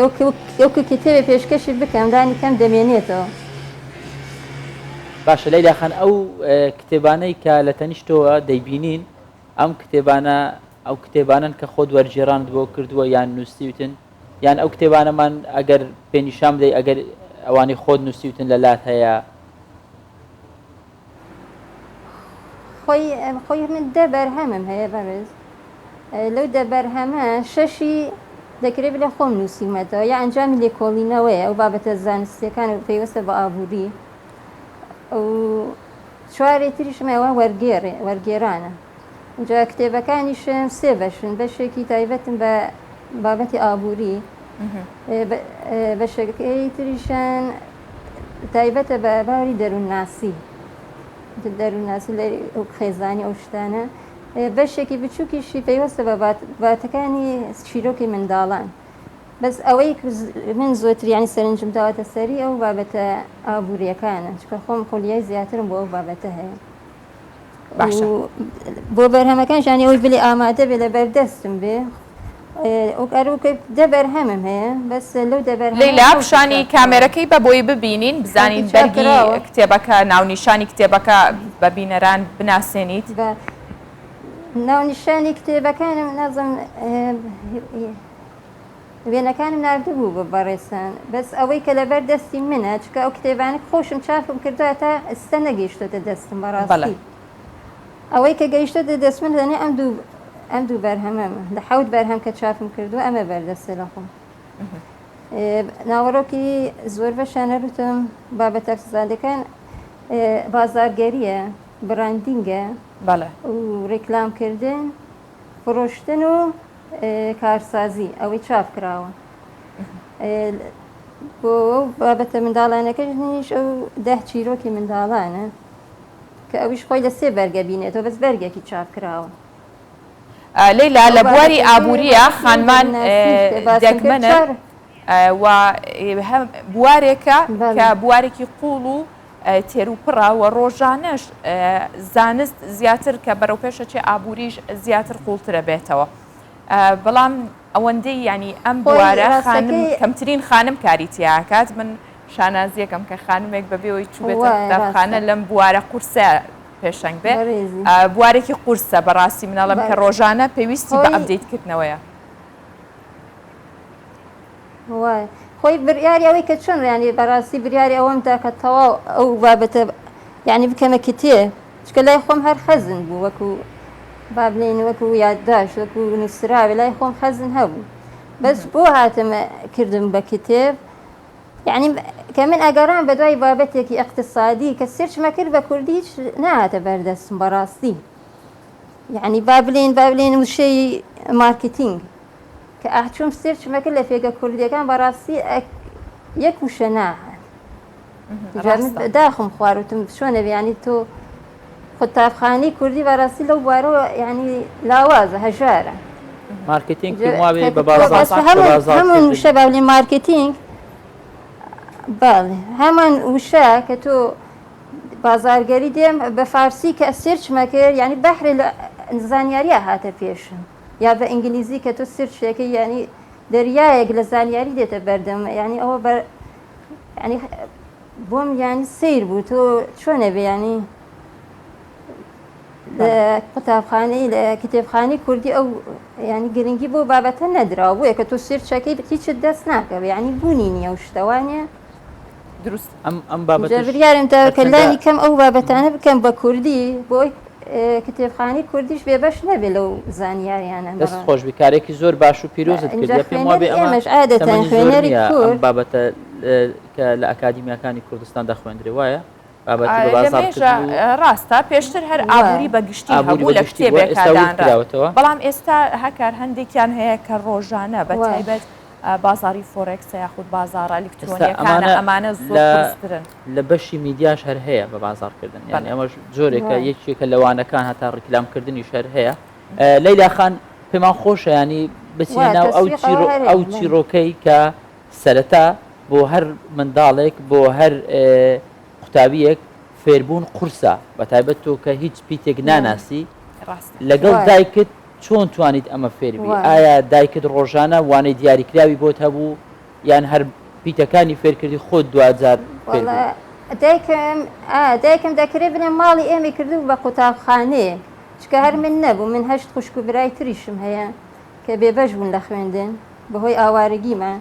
ئەوکە کتێبێ پێشکەشی بکەم دانی کەم دەمێنێتەوە باشە لەیلا خان ئەو کتێبانەی کە لە تەنیشتەوە دەیبینین ئەم کتێبانە ئەو کتێبانن کە خۆت وەرجێڕاند بۆ کردووە یان نووسیوتن یان ئەو کتێبانەمان ئەگەر پێنیشان بدەی ئەگەر ئەوانی خۆت نووسیوتن لە لات هەیە خۆی من دە بەرهەمم هەیە بەڕێز لەو دە بەرهەمە شەشی دەکرێت بلێ خۆم نووسیمەتەوە یا ئەنجامی لێکۆڵینەوەیە ئەو بابەتە زانستیەکان و پێوەستە بە ئابووری چوارێ تریشمەوە وەرگێرانە اینجا کتێبەکانیشم سێ بەشن بەشێکی تایبەتم بە بابەتی ئابووری بەشەکەی تریشان تایبەتە بە باوری دەروونناسی ئەو خێزانی ئەو شتانە بەشێکی بچووکیشی پێیوەستە بە باتەکانی چیرۆکی منداڵان بەس ئەوەی من زۆتر ینی سەرنجم داوەتە سەری ئەو بابەتە ئابوووریەکانە چکە خۆم خۆلیای زیاترم بۆ ئەو بابەتە هەیە بۆ بەرهەمەکان ژانی ئەوی بلێ ئامادە بێ لە بەردەستم بێ ئەوکە دە بەرهەمم هەیە بەس لەو لەیلا پیشانی کامێرەکەی بە بۆی ببینین بزانین بەرگی کتێبەکە ناونیشانی کتێبەکە بە بینەران بناسێنیت ناونیشانی کتێبەکانم نازم وێنەکانم نردبوو بە بەڕێسان بەس ئەوەی کە لەبەر دەستی منە چکە ئەو کتێبانە خۆشم چاپم کردووە تا ئێستا نەگەیشتۆتە دەستم بەڕاستی ئەوەی کە گەیشتۆتە دەست من دەنێ ئەم دوو بەرهەمەمە لە حەوت بەرهەم کە چاپم کردووە ئەمە بەردەستە لە خۆم ناوەڕۆکی زۆر بەشان نەروتم بابەتە اقتصادەکان بازارگەریە براندینگە و ڕێکلامکردن فڕۆشتن و کارسازی ئەوەی چاپ کراوە بۆ بابەتە منداڵانەکەش ئەو 10 چیرۆکی منداڵانە کە ئەویش خۆی لە سێ بەرگە بینێتەوە بەس بەرگێکی چاپ کراوە لەیلا لە بواری ئابووریە خانمان دەگمەنە و بوارێکە کە بوارێکی قوڵ و تێروپڕە و ڕۆژانەش زانست زیاتر کە بەرەو پێشەچێ ئابووریش زیاتر قوڵترە بێتەوە بەڵام ئەوەندەی ینی ئەم بوارە کەمترین خانم کاری تیاکات من شانازیەکەم کە خانمێک بەبێەوەی چوبێتە قوتابخانە لەم بوارە قورسە پێشنگ بێ بوارێکی قورسە بەڕاستی منەڵم کە ڕۆژانە پێویستی بە ئەپدەیتکردنەوەیە خۆی بریاری ئەوەی کە چۆن ینی بەڕاستی بریاری ئەوەم دا کە تەواو ئەو بابەتە ینی بکەمە کتێ چکە لای خۆم هەر خەزن بوو وەکو با بڵێن وەکو یادداشت وەکو نووسراوی لای خۆم خەزن هەبوو بەس بۆ هاتمە کردم بە کتێب یعنی کە من ئەگەڕان بە دوای بابەتێکی اقتصادی کە سێرچمە کرد بە کوردی هیچ نهاتە بەردەستم بەڕاستی یعنی با بڵێن وشەی مارکتینگ کە ئاچوم سێرچمە کرد لە فێگە کوردیەکان بەڕاستی یەک وشە ناهات داخم خواروتم چۆنە ینی تۆ قوتابخانەی کوردی بەڕاستی لەو بوارەوە ینی لاوازە هەژارە مارکتینگ هەموو وشە با بڵێن مارکتینگ باڵێ هەمان وشە کە تۆ بازارگەری دێم بە فارسی کە سێرچمە کرد ینی بەحرێ لە زانیاریە هاتە پێشم یا بە ئینگلیزی کە تۆ سێرچێکی ینی دەریایەک لە زانیاری دێتە بەردەم ینی ئەوە ینی بۆم ینی سیر بوو تۆ چۆنە بێ ینی لە قوتابخانەی لە کتێبخانەی کوردی ئەو ینی گرنگی بۆ بابەتە نەدراوە بووە کە تۆ سێرچەکەی هیچت دەست ناکەوێ ینی بوونی نییە و شتەوانە دروست ئەم بابەت بریارم تا کە لانی کەم ئەو بابەتانە بکەم بە کوردی بۆی کتێبخانەی کوردیش بێبەش نەبێ لەو زانیاریانە دەست خۆش بیکارێکی زۆر باش و پیرۆزت کردی پێم وابێ ئەمەش عادەتەن خوێنەری کورد بابەتە کە لە ئەکادیمیەکانی کوردستان دەخوێندرێ وایە ڕاستە پێشتر هەر ئابووری بەگشتی هەبوو لە کتێبێکدانراوەتەوە بەڵام ئێستا هەکار هەندێکیان هەیە کە ڕۆژانە بە تایبەت بازاری فۆرێکس یاخود بازار ئەلکترۆنیەکانە ئەمانە زۆر قورسترن لە بەشی میدیاش هەر هەیە بە بازارکردن یعنی ئەمەش جۆرێکە یەکێکە لەوانەکان هەتا ڕیکلامکردنی شەر هەیە لەیلا خان پێمان خۆشە ینی بچینە ئەو چیرۆکەی کە سەرەتا بۆ هەر منداڵێک بۆ هەر قوتابیەک فێربوون قورسە بە تایبەت تۆ کە هیچ پیتێک ناناسی لەگەڵ دایکت چۆن توانیت ئەمە فێربی ئایا دایکت ڕۆژانە وانەی دیاریکراوی بۆت هەبوو یان هەر پیتەکانی فێرکردی خۆت دوجار دایکم دەکرێت بنێ ماڵی ئێمە کردو بە قوتابخانەیە چکە هەر من نەبوو من هەشت خوشک و برای تریشم هەیە کە بێبەش بوون لە خوێندن بەهۆی ئاوارگیمان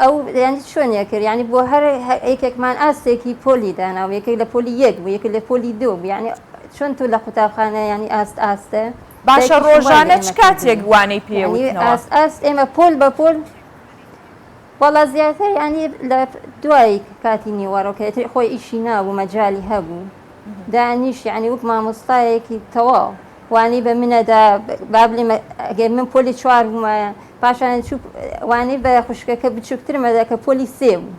ئەو ینی چۆنیە کرد ینی بۆ هەر یەکێکمان ئاستێکی پۆلی داناو یەکێک لە پۆلی یەک بوو یەکە لە پۆلی دۆ بوو ینی چۆن تو لە قوتابخانە ینی ئاستە باشە ڕۆژانە چ کاتێک وانەی پێوتنەوە ئاست ئێمە پۆل بە پۆل وەڵا زیاتر ینی لە دوای کاتی نیوەڕۆکە خۆی ئیشی نابوو مەجای هەبوو دانیش ینی وەک مامۆستایەکی تەواو وانی بە منەدا با بڵێ ئەگەر من پۆلی چوار بوومایە پاشان وانەی بە خوشکەکە بچووکترمەدا کە پۆلی سێ بوو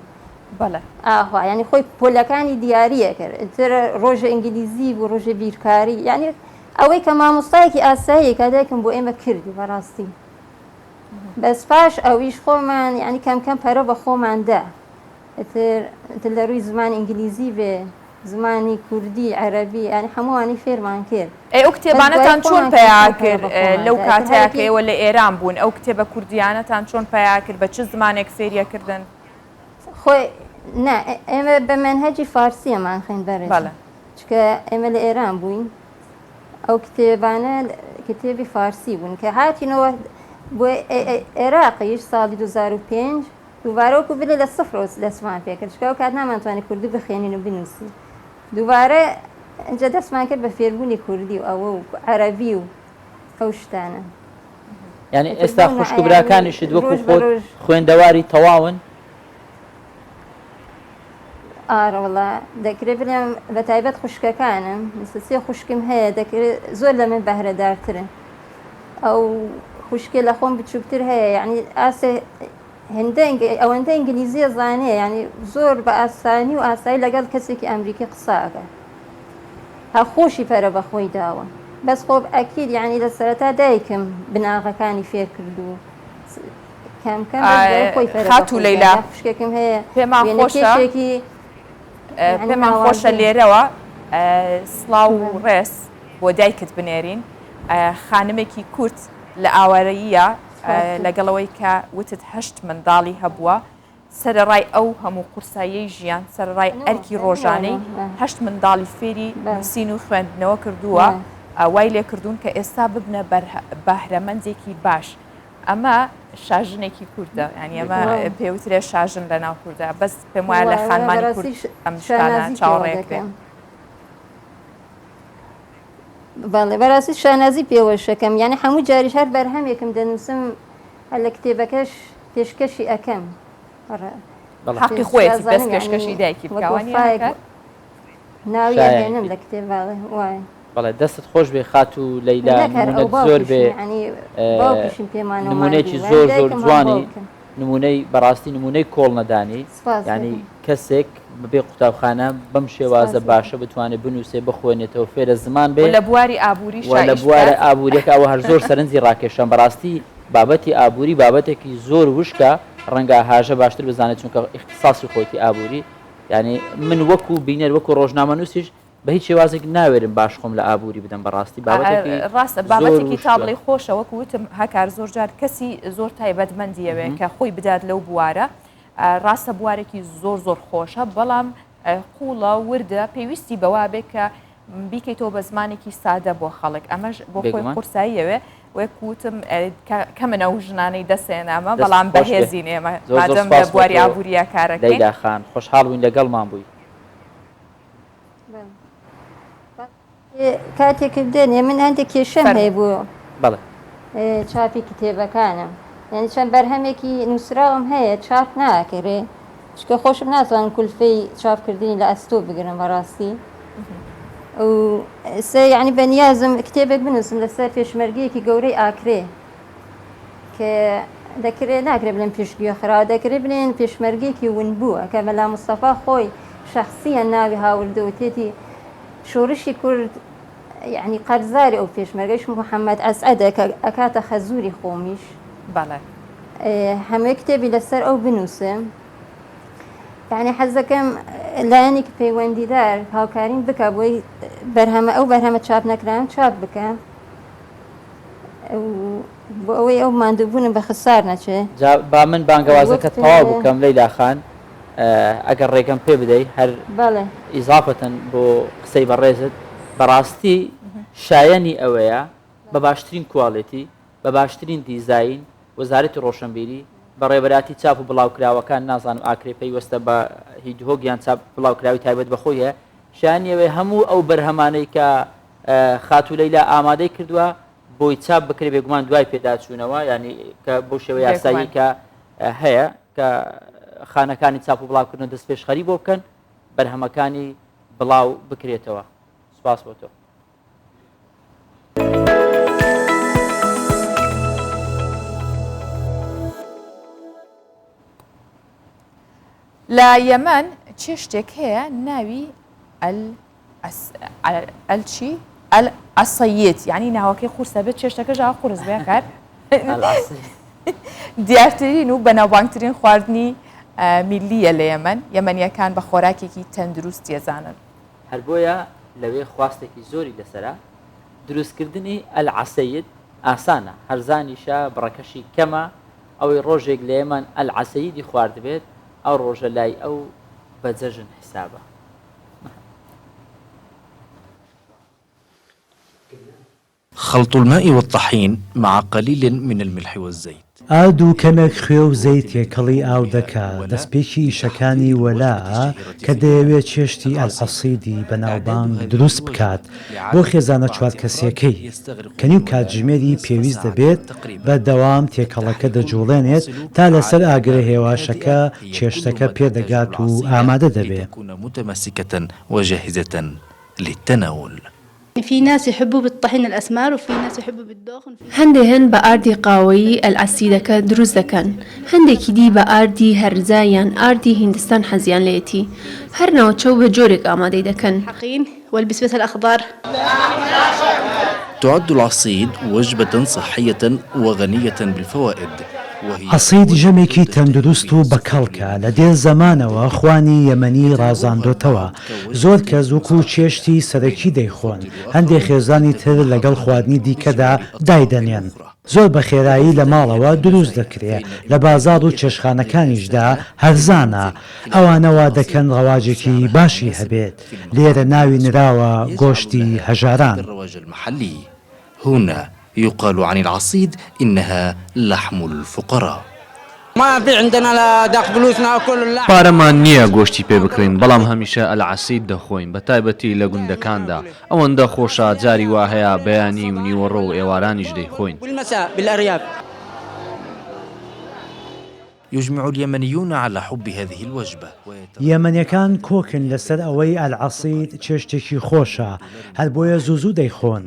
بەڵێ ئاخوا ینی خۆی پۆلەکانی دیارە کرد تر ڕۆژە ئینگلیزی بوو ڕۆژە بیرکاری ینی ئەوەی کە مامۆستایەکی ئاسایی کادایکم بۆ ئێمە کردی بەڕاستی بەس پاش ئەویش خۆمان ینی کەم کەم پەرە بە خۆماندا تر لە ڕووی زمان ئینگلیزی بێ زمانی کوردی عەرەبی ینی هەمووانی فێرمان کرد ئەو کتێبانەتان چۆن پیا کرد لەو کاتەکەەوە لە ئێران بوون ئەو کتێبە کوردیانەتان چۆن پیا کرد بە چ زمانێک فێریەکردن خۆی ئێمە بە منهەجی فارسیەمان خوێن بەرز چکە ئێمە لە ئێران بووین ئەو کتێبانە کتێبی فارسی بوون کە هاتینەوە بۆ عێراقیش ساڵی 2005 دووبارەوەکو بێ لە سفرۆس دەستمان پێکرد چکە ئەو کات نامانتوانانی کوردی بخوێنین و بنووسی دووبارە ئەجا دەستمان کرد بە فێربوونی کوردی و ئەوە و عەرەبی و ئەو شتانە یعنی ئێستا خوشکبراکانیشت وەکو خۆت خوێندەواری تەواون ئاڕەوەڵا دەکرێت بڵێم بە تایبەت خوشکەکانم سێ خوشکم هەیە دەکرێت زۆر لە من بەهرەدارترن ئەو خوشکێ لە خۆم بچووکتر هەیە یعنی ئاسێ ئەوەندە ئینگلیزیە زانێ ینی زۆر بە ئاسانی و ئاسایی لەگەڵ کەسێکی ئەمریکی قساکە ها خۆشی پەرە بە خۆی داوە بەس خۆب ئەکید یعنی لە سەرەتا دایکم بناغەکانی فێر کردو کەم کەم خۆی خات و لەیلا خوشکێکم هەیە پێمان خۆشە لێرەوە سڵاو و ڕێس بۆ دایکت بنێرین خانمێکی کورت لە ئاوارەیە لەگەڵەوەی کە وتت هەشت منداڵی هەبووە سەرڕای ئەو هەموو قورسایی ژیان سەرڕای ئەرکی ڕۆژانەی هەشت منداڵی فێری نووسین و خوێندنەوە کردووە وای لێ کردوون کە ئێستا ببنە بەهرەمەندێکی باش ئەمە شاژنێکی کووردە ینی ئەمە پێوترێ شاژن لە ناو کووردە بەس پێم وایە لە خانمانی کورد ئەم شتانە چاوەڕێکرێن. بەڵێ بەڕاستی شانازی پێوەشەکەم یعنی هەموو جاریش هەر بەرهەمێکم دەنووسم هەر لە کتێبەکەش پێشکەشی ئەەکەم حەقی خۆیەتی بەس پێشکەشی دایکی بکەوانی ناوی هێنم لە کتێب وایە بەڵێ دەستت خۆش بێ خات و لەیلا زۆر بێ نمونەیەکی زۆر زۆر جوانی نمونەی بەڕاستی نمونەی کۆڵ نەدانی ینی کەسێک ببێ قوتابخانە بەم شێوازە باشە بتوانێت بنووسێ بخوێنێتەوە فێرە زمان بێ لە بواری ئابووری لە بوارە ئابوووریەکە ئەوە هەر زۆر سەرنجی ڕاکێشان بەڕاستی بابەتی ئابووری بابەتێکی زۆر وشکە ڕەنگە هاژە باشتر بزانێت چونکە اختصاصی خۆتی ئابووری ینی من وەکو بینەر وەکو ڕۆژنامە نووسیش بە هیچ شێوازێک ناوێرم باش خۆم لە ئابووری بدەم بەڕاستی ڕاستە بابەتێکی تابڵی خۆشە وەکو وتم هەکار زۆر جار کەسی زۆر تایبەتمەندیەوێ کە خۆی بدات لەو بوارە ڕاستە بوارێکی زۆر زۆر خۆشە بەڵام قوڵە وردە پێویستی بەوا بێت کە بیکەیتەوە بە زمانێکی سادە بۆ خەڵک ئەمەش بۆ خۆی قورساییەوێ وەکوتم کە منە و ژنانەی دەسێنامە بەڵام بەهێزین ئێمە مادەم لە بواری ئابووریە کارەکەی لەیلا خان خۆشحاڵ بووین لەگەڵمان بووی. کاتێک دێنێ من هەندێک کێشەم هەیە بوو چاپی کتێبەکانم یعنی چەند بەرهەمێکی نووسراوم هەیە چاپ ناکرێ چکە خۆشم ناتوانم کولفەی چاپکردنی لە ئەستۆ بگرم بەڕاستی یعنی بەنیازم کتێبێک بنووسم لەسەر پێشمەرگەیەکی گەورەی ئاکرێ کە دەکرێت ناکرێت بڵێن پێشگوێ خراوە دەکرێت بڵێن پێشمەرگەیەکی ون بووە کە مەلا مستەفا خۆی شخصیە ناوی هاوردەوتێتی شۆڕشی کورد یعنی قەرزاری ئەو پێشمەرگەیش محەممەد ئەسعەدە کە ئەکاتە خەزوری خۆمیش هەمووی کتێبی لەسەر ئەو بنووسم یعنی حەزەکەم لایەنێکی پەیوەندیدار هاوکاریم بکە بۆی بەرهەمە ئەو بەرهەمە چاپ نەکران چاپ بکە بۆ ئەوەی ئەو ماندووبوونم بە خسار نەچێ با من بانگەوازەکە تەواو بکەم لەیلا خان ئەگەر ڕێگەم پێ بدەیت هەر ئیزافەتەن بۆ قسەی بەڕێزت بەڕاستی شایەنی ئەوەیە بە باشترین کوواڵێتی بە باشترین دیزاین وەزارەتی ڕۆشنبیری بە ڕێبەراتی چاپ و بڵاوکراوەکان نازانم ئاکرێ پێیوەستە بە هیچ هۆگیان چاپ بڵاوکراوی تایبەت بەخۆیە شایەنی ئەوەیە هەموو ئەو بەرهەمانەی کە خاتو لەیلا ئامادەی کردووە بۆی چاپ بکرێ بێگومان دوای پێداچوونەوە ینی کە بۆ شێوەیە یاسایی کە هەیە کە خانەکانی چاپ و بڵاوکردن دەست پێشخەری بۆ بکەن بەرهەمەکانی بڵاو بکرێتەوە. سپاس بۆ تۆ. لە یەمەن چێشتێک هەیە ناوی ئەلچی ئەسەیت یعنی ناوەکەی قورسە بێت چێشتەکە ژاوە قورس بێ کار دیارترین و بەناوبانگترین خواردنی میلیە لە یەمەن یەمەنیەکان بە خۆراکێکی تەندروست تێزانن هەر بۆیە لەوێ خواستێکی زۆری لەسرە دروستکردنی ئەلعەسەیت ئاسانە هەرزانیشە بڕەکەشی کەمە ئەوەی ڕۆژێک لە ئێمە ئەلعەسەیدی خواردبێت ئەو ڕۆژە لای ئەو بەجەژن حسابە. خلط الماء والطحين مع قليل من الملح والزيت ئاد و کەمێک خوێ و زەیت تێکەڵی ئاو دەکا دەستپێکی ئیشەکانی وەلا کە دەیەوێت چێشتی ئەلعەسیدی بەناوبانگ دروست بکات بۆ خێزانە چوار کەسیەکەی کەنیو کاتژمێری پێویست دەبێت بە دەوام تێکەڵەکە دەجوڵێنێت تا لەسەر ئاگرە هێواشەکە چێشتەکە پێدەگات و ئامادە دەبێت متمسكة وجاهزة للتناول. في ناس يحبوا بالطحين الأسمار وفي ناس يحبوا بالدوخن. هندي هن بأردي قاوي الأسيدك دروز دكن هندي كدي بأردي هرزايان أردي هندستان حزيان ليتي هر نوع شو بجورك آمادي دكن حقين والبسبوسة الأخضر. تعد العصيد وجبة صحية وغنية بالفوائد عەسید ژەمێکی تەندروست و بەکەڵکە لە دێ زەمانەوە خوانی یەمەنی ڕازاندۆتەوە زۆر کەس وەکو چێشتی سەرەکی دەیخۆن هەندێک خێزانی تر لەگەڵ خواردنی دیکەدا دایدەنێن زۆر بە خێرایی لە ماڵەوە دروست دەکرێت لە بازاڕ و چێشخانەکانیشدا هەرزانە ئەوانەوە دەکەن ڕەواجێکی باشی هەبێت لێرە ناوی نراوە گۆشتی هەژاران. هنا يقال عن العصيد إنها لحم الفقراء. ما في عندنا لا دق فلوس ناكل اللحم. پارەمان نییە گۆشتی پێ بکڕین بەڵام هەمیشە ئەلعەسید دەخۆین بە تایبەتی لە گوندەکاندا ئەوەندە خۆشە جاری وا هەیە بەیانی و نیوەڕۆ و ئێوارانیش دەیخۆین. والمساء بالأرياف. يجمع اليمنيون على حب هذه الوجبة. یەمەنیەکان کۆکن لەسەر ئەوەی ئەلعەسید چێشتێکی خۆشە هەر بۆیە زوو دەیخۆن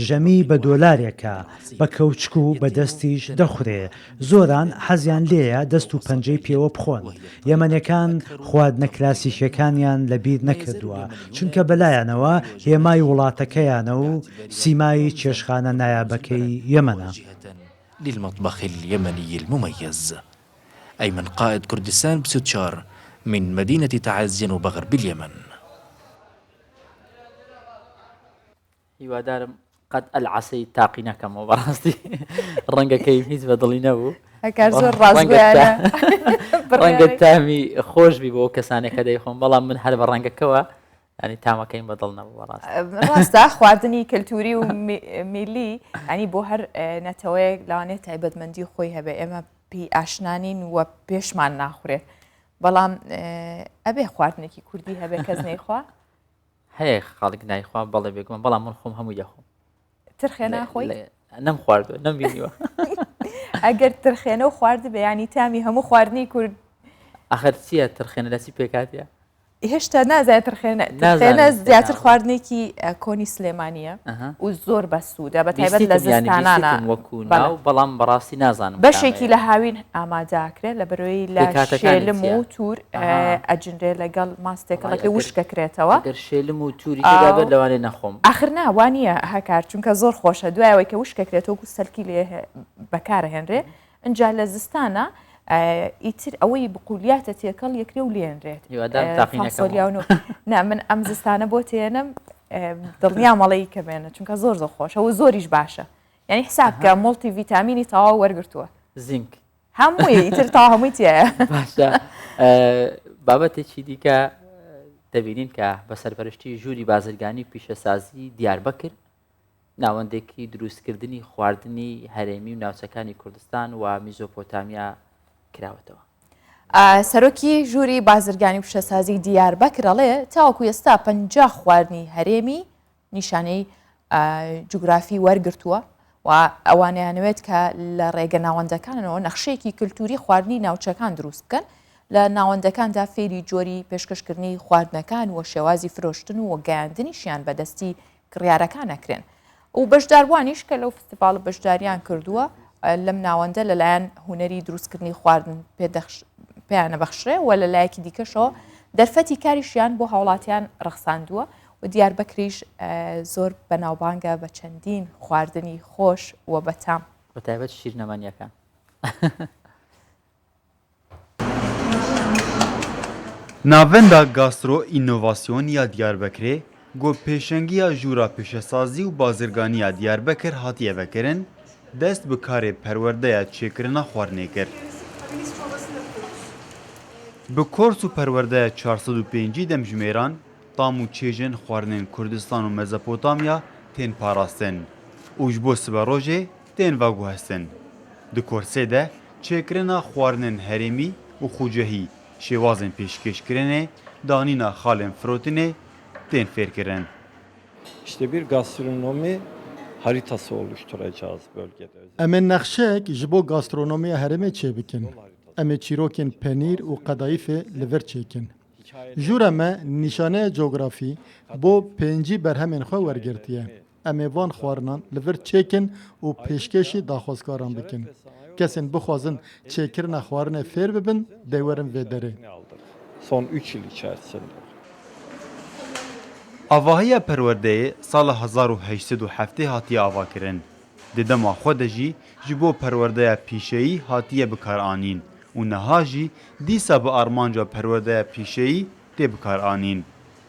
ژەمی بە دۆلارێکە بە کەوچک و بە دەستیش دەخورێ زۆران حەزیان لێیە دەست و پەنجەی پێوە بخۆن یەمەنیەکان خواردنە کلاسیکەکانیان لەبیر نەکردووە چونکە بەلایەنەوە هێمای وڵاتەکەیانە و سیمایی چێشخانە نایابەکەی یەمەنە. للمطبخ اليمني المميز. أيمن قائد كردستان بسوتشار من مدينة تعز جنوب غرب اليمن. هیوادارم قد العەسەی تاقی نەکەمەوە بەڕاستی ڕەنگەکەی هیچ بەدڵی نەبوو هەکار زۆر ڕازگویانە ڕەنگە تامی خۆش بی بۆ کەسانێکە دەیخۆن بەڵام من هەر بە ڕەنگەکەوە ینی تامەکەیم بەدڵ نەبوو ڕاستە خواردنی کللتوری و میلی ئەنی بۆ هەر نەتەوەیەک لەوانێت تایبەتمەندی خۆی هەبێ ئێمە پێی ئاشنانین وە پێشمان ناخورێت بەڵام ئەبێ خواردنێکی کوردی هەبێ کەس نەیخوا هەیە خاڵک نایخوا بەڵێ بێگوم بەڵام من خۆم هەموو دەخۆم ترخێ ناخۆی نەم خواردوە نەمبینیوە ئەگەر ترخێنە و خوارد بێ ینی تامی هەموو خواردنی کورد ئەخەر چییە ترخێنە لەچی پێکاتە هێشتا نازای ترخێنە زیاتر خواردنێکی کۆنی سلێمانیە و زۆر بە سوودە بە تایبەت لە زستانانە بەڵام بەڕاستی نازانم بەشێکی لە هاوین ئامادەکرێت لە بەرۆی لە شێلم و تور ئەجنرێ لەگەڵ ماستێکەڵەکە وشکەکرێتەوە شێلم و تووری بێ لەوانێ نەخۆم ئاخر ناوانە هەکار چونکە زۆر خۆشە دوایەوەی کە وشکەکرێتەوە و سەرکی لێ بەکارهێنرێ اینجا لە زستانە ئیتر ئەوەی بقولیاتە تێکەڵ یەکرێ و لێنرێت من ئەم زستانە بۆ تێنم دڵنیا مەڵەی کە بێنە چونکە زۆر خۆشە و زۆریش باشە یعنی حسابکە مڵتی ڤیتامینی تەواو وەرگرتووە زینک هەمووی ئیتر تا هەمووی تایە باشە بابەتێکی دیکە دەبینین کە بە سەرپەرشتی ژووری بازرگانی پیشەسازی دیاربەکر ناوەندێکی دروستکردنی خواردنی هەرێمی و ناوچەکانی کوردستان و میزۆپۆتامیا کراوەتەوە سەرۆکی ژووری بازرگانی پیشەسازی دیاربەکرەڵێ تاوەکو ئێستا 50 خواردنی هەرێمی نیشانەی جوگرافی وەرگرتووە و ئەوانیانەوێت کە لە ڕێگە ناوەندەکانەوە نەخشەیەکی کللتوری خواردنی ناوچەکان دروست بکەن لە ناوەندەکاندا فێری جۆری پێشکەشکردنی خواردنەکان و شێوازی فرۆشتن و گەیاندنیشیان بەدەستی کڕیارەکان نەکرێن و بەشداروانیش کە لەو فستیڤاڵ بەشداریان کردووە لەم ناوەندە لەلایەن هوەری دروستکردنی خواردن پێیانە بەخشرێ و لە لایەکی دیکەشەوە دەرفەتی کاریشیان بۆ هاوڵاتیان ڕەخساندووە و دیاربەکریش زۆر بەناوبانگە بە چەندین خواردنی خۆش و بەتام بە تایبەت شیرنەمانیەکان ناوەندا گاسترۆ ئینۆڤاسیۆنیا دیاربەکرێ گۆ پێشەنگیە ژوورا پیشەسازی و بازرگانیە دیاربەکر هاتیە بەکردن دەست bi karê perwerdeya çêkirina xwarinê kir. Bi kors û perwerdeya 405 demjimêran, tam û çêjên xwarinên Kurdistan û Mezopotamya tên parastin û ji bo siberojê tên veguhestin. Di korsê de çêkirina xwarinên herêmî û xucehî, şêwazên pêşkêşkirinê, danîna xalên firotinê tên fêrkirin. İşte bir gastronomi haritası oluşturacağız bölgede. Em nexşek ji bo gastronomiya herêmê çêbikin. Em çîrokên penîr û qedayîfê li vir çêkin. Jûra me nîşaneya coğrafî bo pêncî berhemên xwe wergirtiye. Em ê van xwarinan li vir çêkin û pêşkêşî daxwazkaran bikin. Kesên bixwazin çêkirina xwarinê fêr bibin, dê werin vê derê. Son 3 yıl içerisinde. Avahiya perwerdeyê sala 1807 hatiye avakirin. Di dema xwe de jî ji bo perwerdeya pîşeyî hatiye bikaranîn û niha jî dîsa bi armanca perwerdeya pîşeyî tê bikaranîn.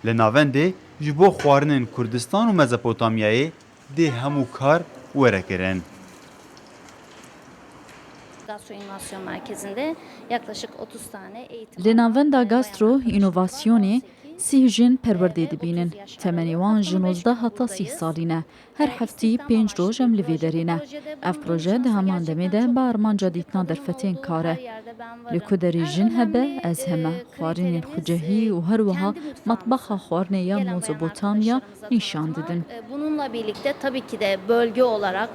Li navendê ji bo xwarinên Kurdistan û Mezopotamyayê dê hemû kar werekirin. Gastro İnovasyon Merkezi'nde yaklaşık 30 tane eğitim. Li navenda gastro înovasyonê سی ژن پەروەردەی دەبینن تەمەنیوان ژنۆزدە هەتا 30 ساڵینە هەر هەفتی 5 ڕۆژ ئەم لەوێ دەرێنە ئەف پرۆژە دە هەمان دەمێدە بە ئارمانجا دیتنا دەرفەتێن کارە لە کودەری ژن هەبە ئەز هەمە خوارینên خوجهی و هەروەها مەطبەخە خواردنەیە Mezopotamya nişan didin. Bununla birlikte tabii ki de bölge olarak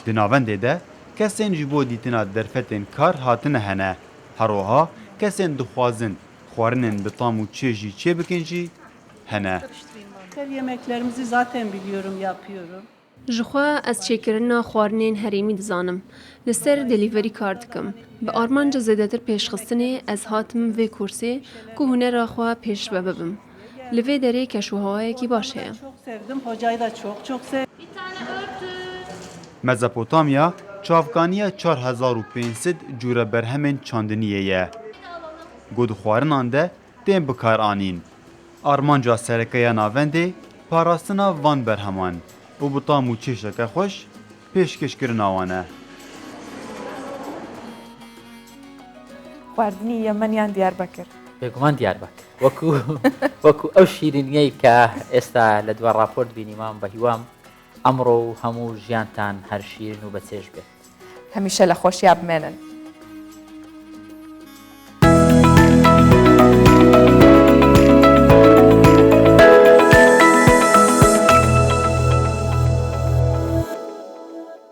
Di navendê de kesên ji bo dîtina derfetên kar hatine hene. Heroha kesên dixwazin xwarinên bi tam û çê jî çê bikin jî hene. Yemeklerimizi zaten biliyorum, yapıyorum. Jixwe ez çêkirina xwarinên herêmî dizanim. Li ser delîverî kar dikim. Bi armanca zêdetir pêşxistinê ez hatim vê kursê ku hunera xwe pêş bibim. Li vê derê keşûhawayekî baş heye. Çok sevdim, hocayı da çok sevdim. Mezopotamya çavkaniya 4500 cûre berhemên çandiniyê ye. Got xwarinan de tên bikar anîn. Armanca serekeya navendê parastina van berheman û bi tam û çêşeke xweş pêşkêşkirina wan e. خواردنی یەمەنیان دیاربەکر بێگومان دیاربەکر وەکو ئەو شیرینیەی کە ئێستا لە دوای راپۆرت بینیمان بە هیوام ئەمڕۆ و هەموو ژیانتان هەر شیرین و بەچێژ بێت هەمیشە لە خۆشییا بمێنن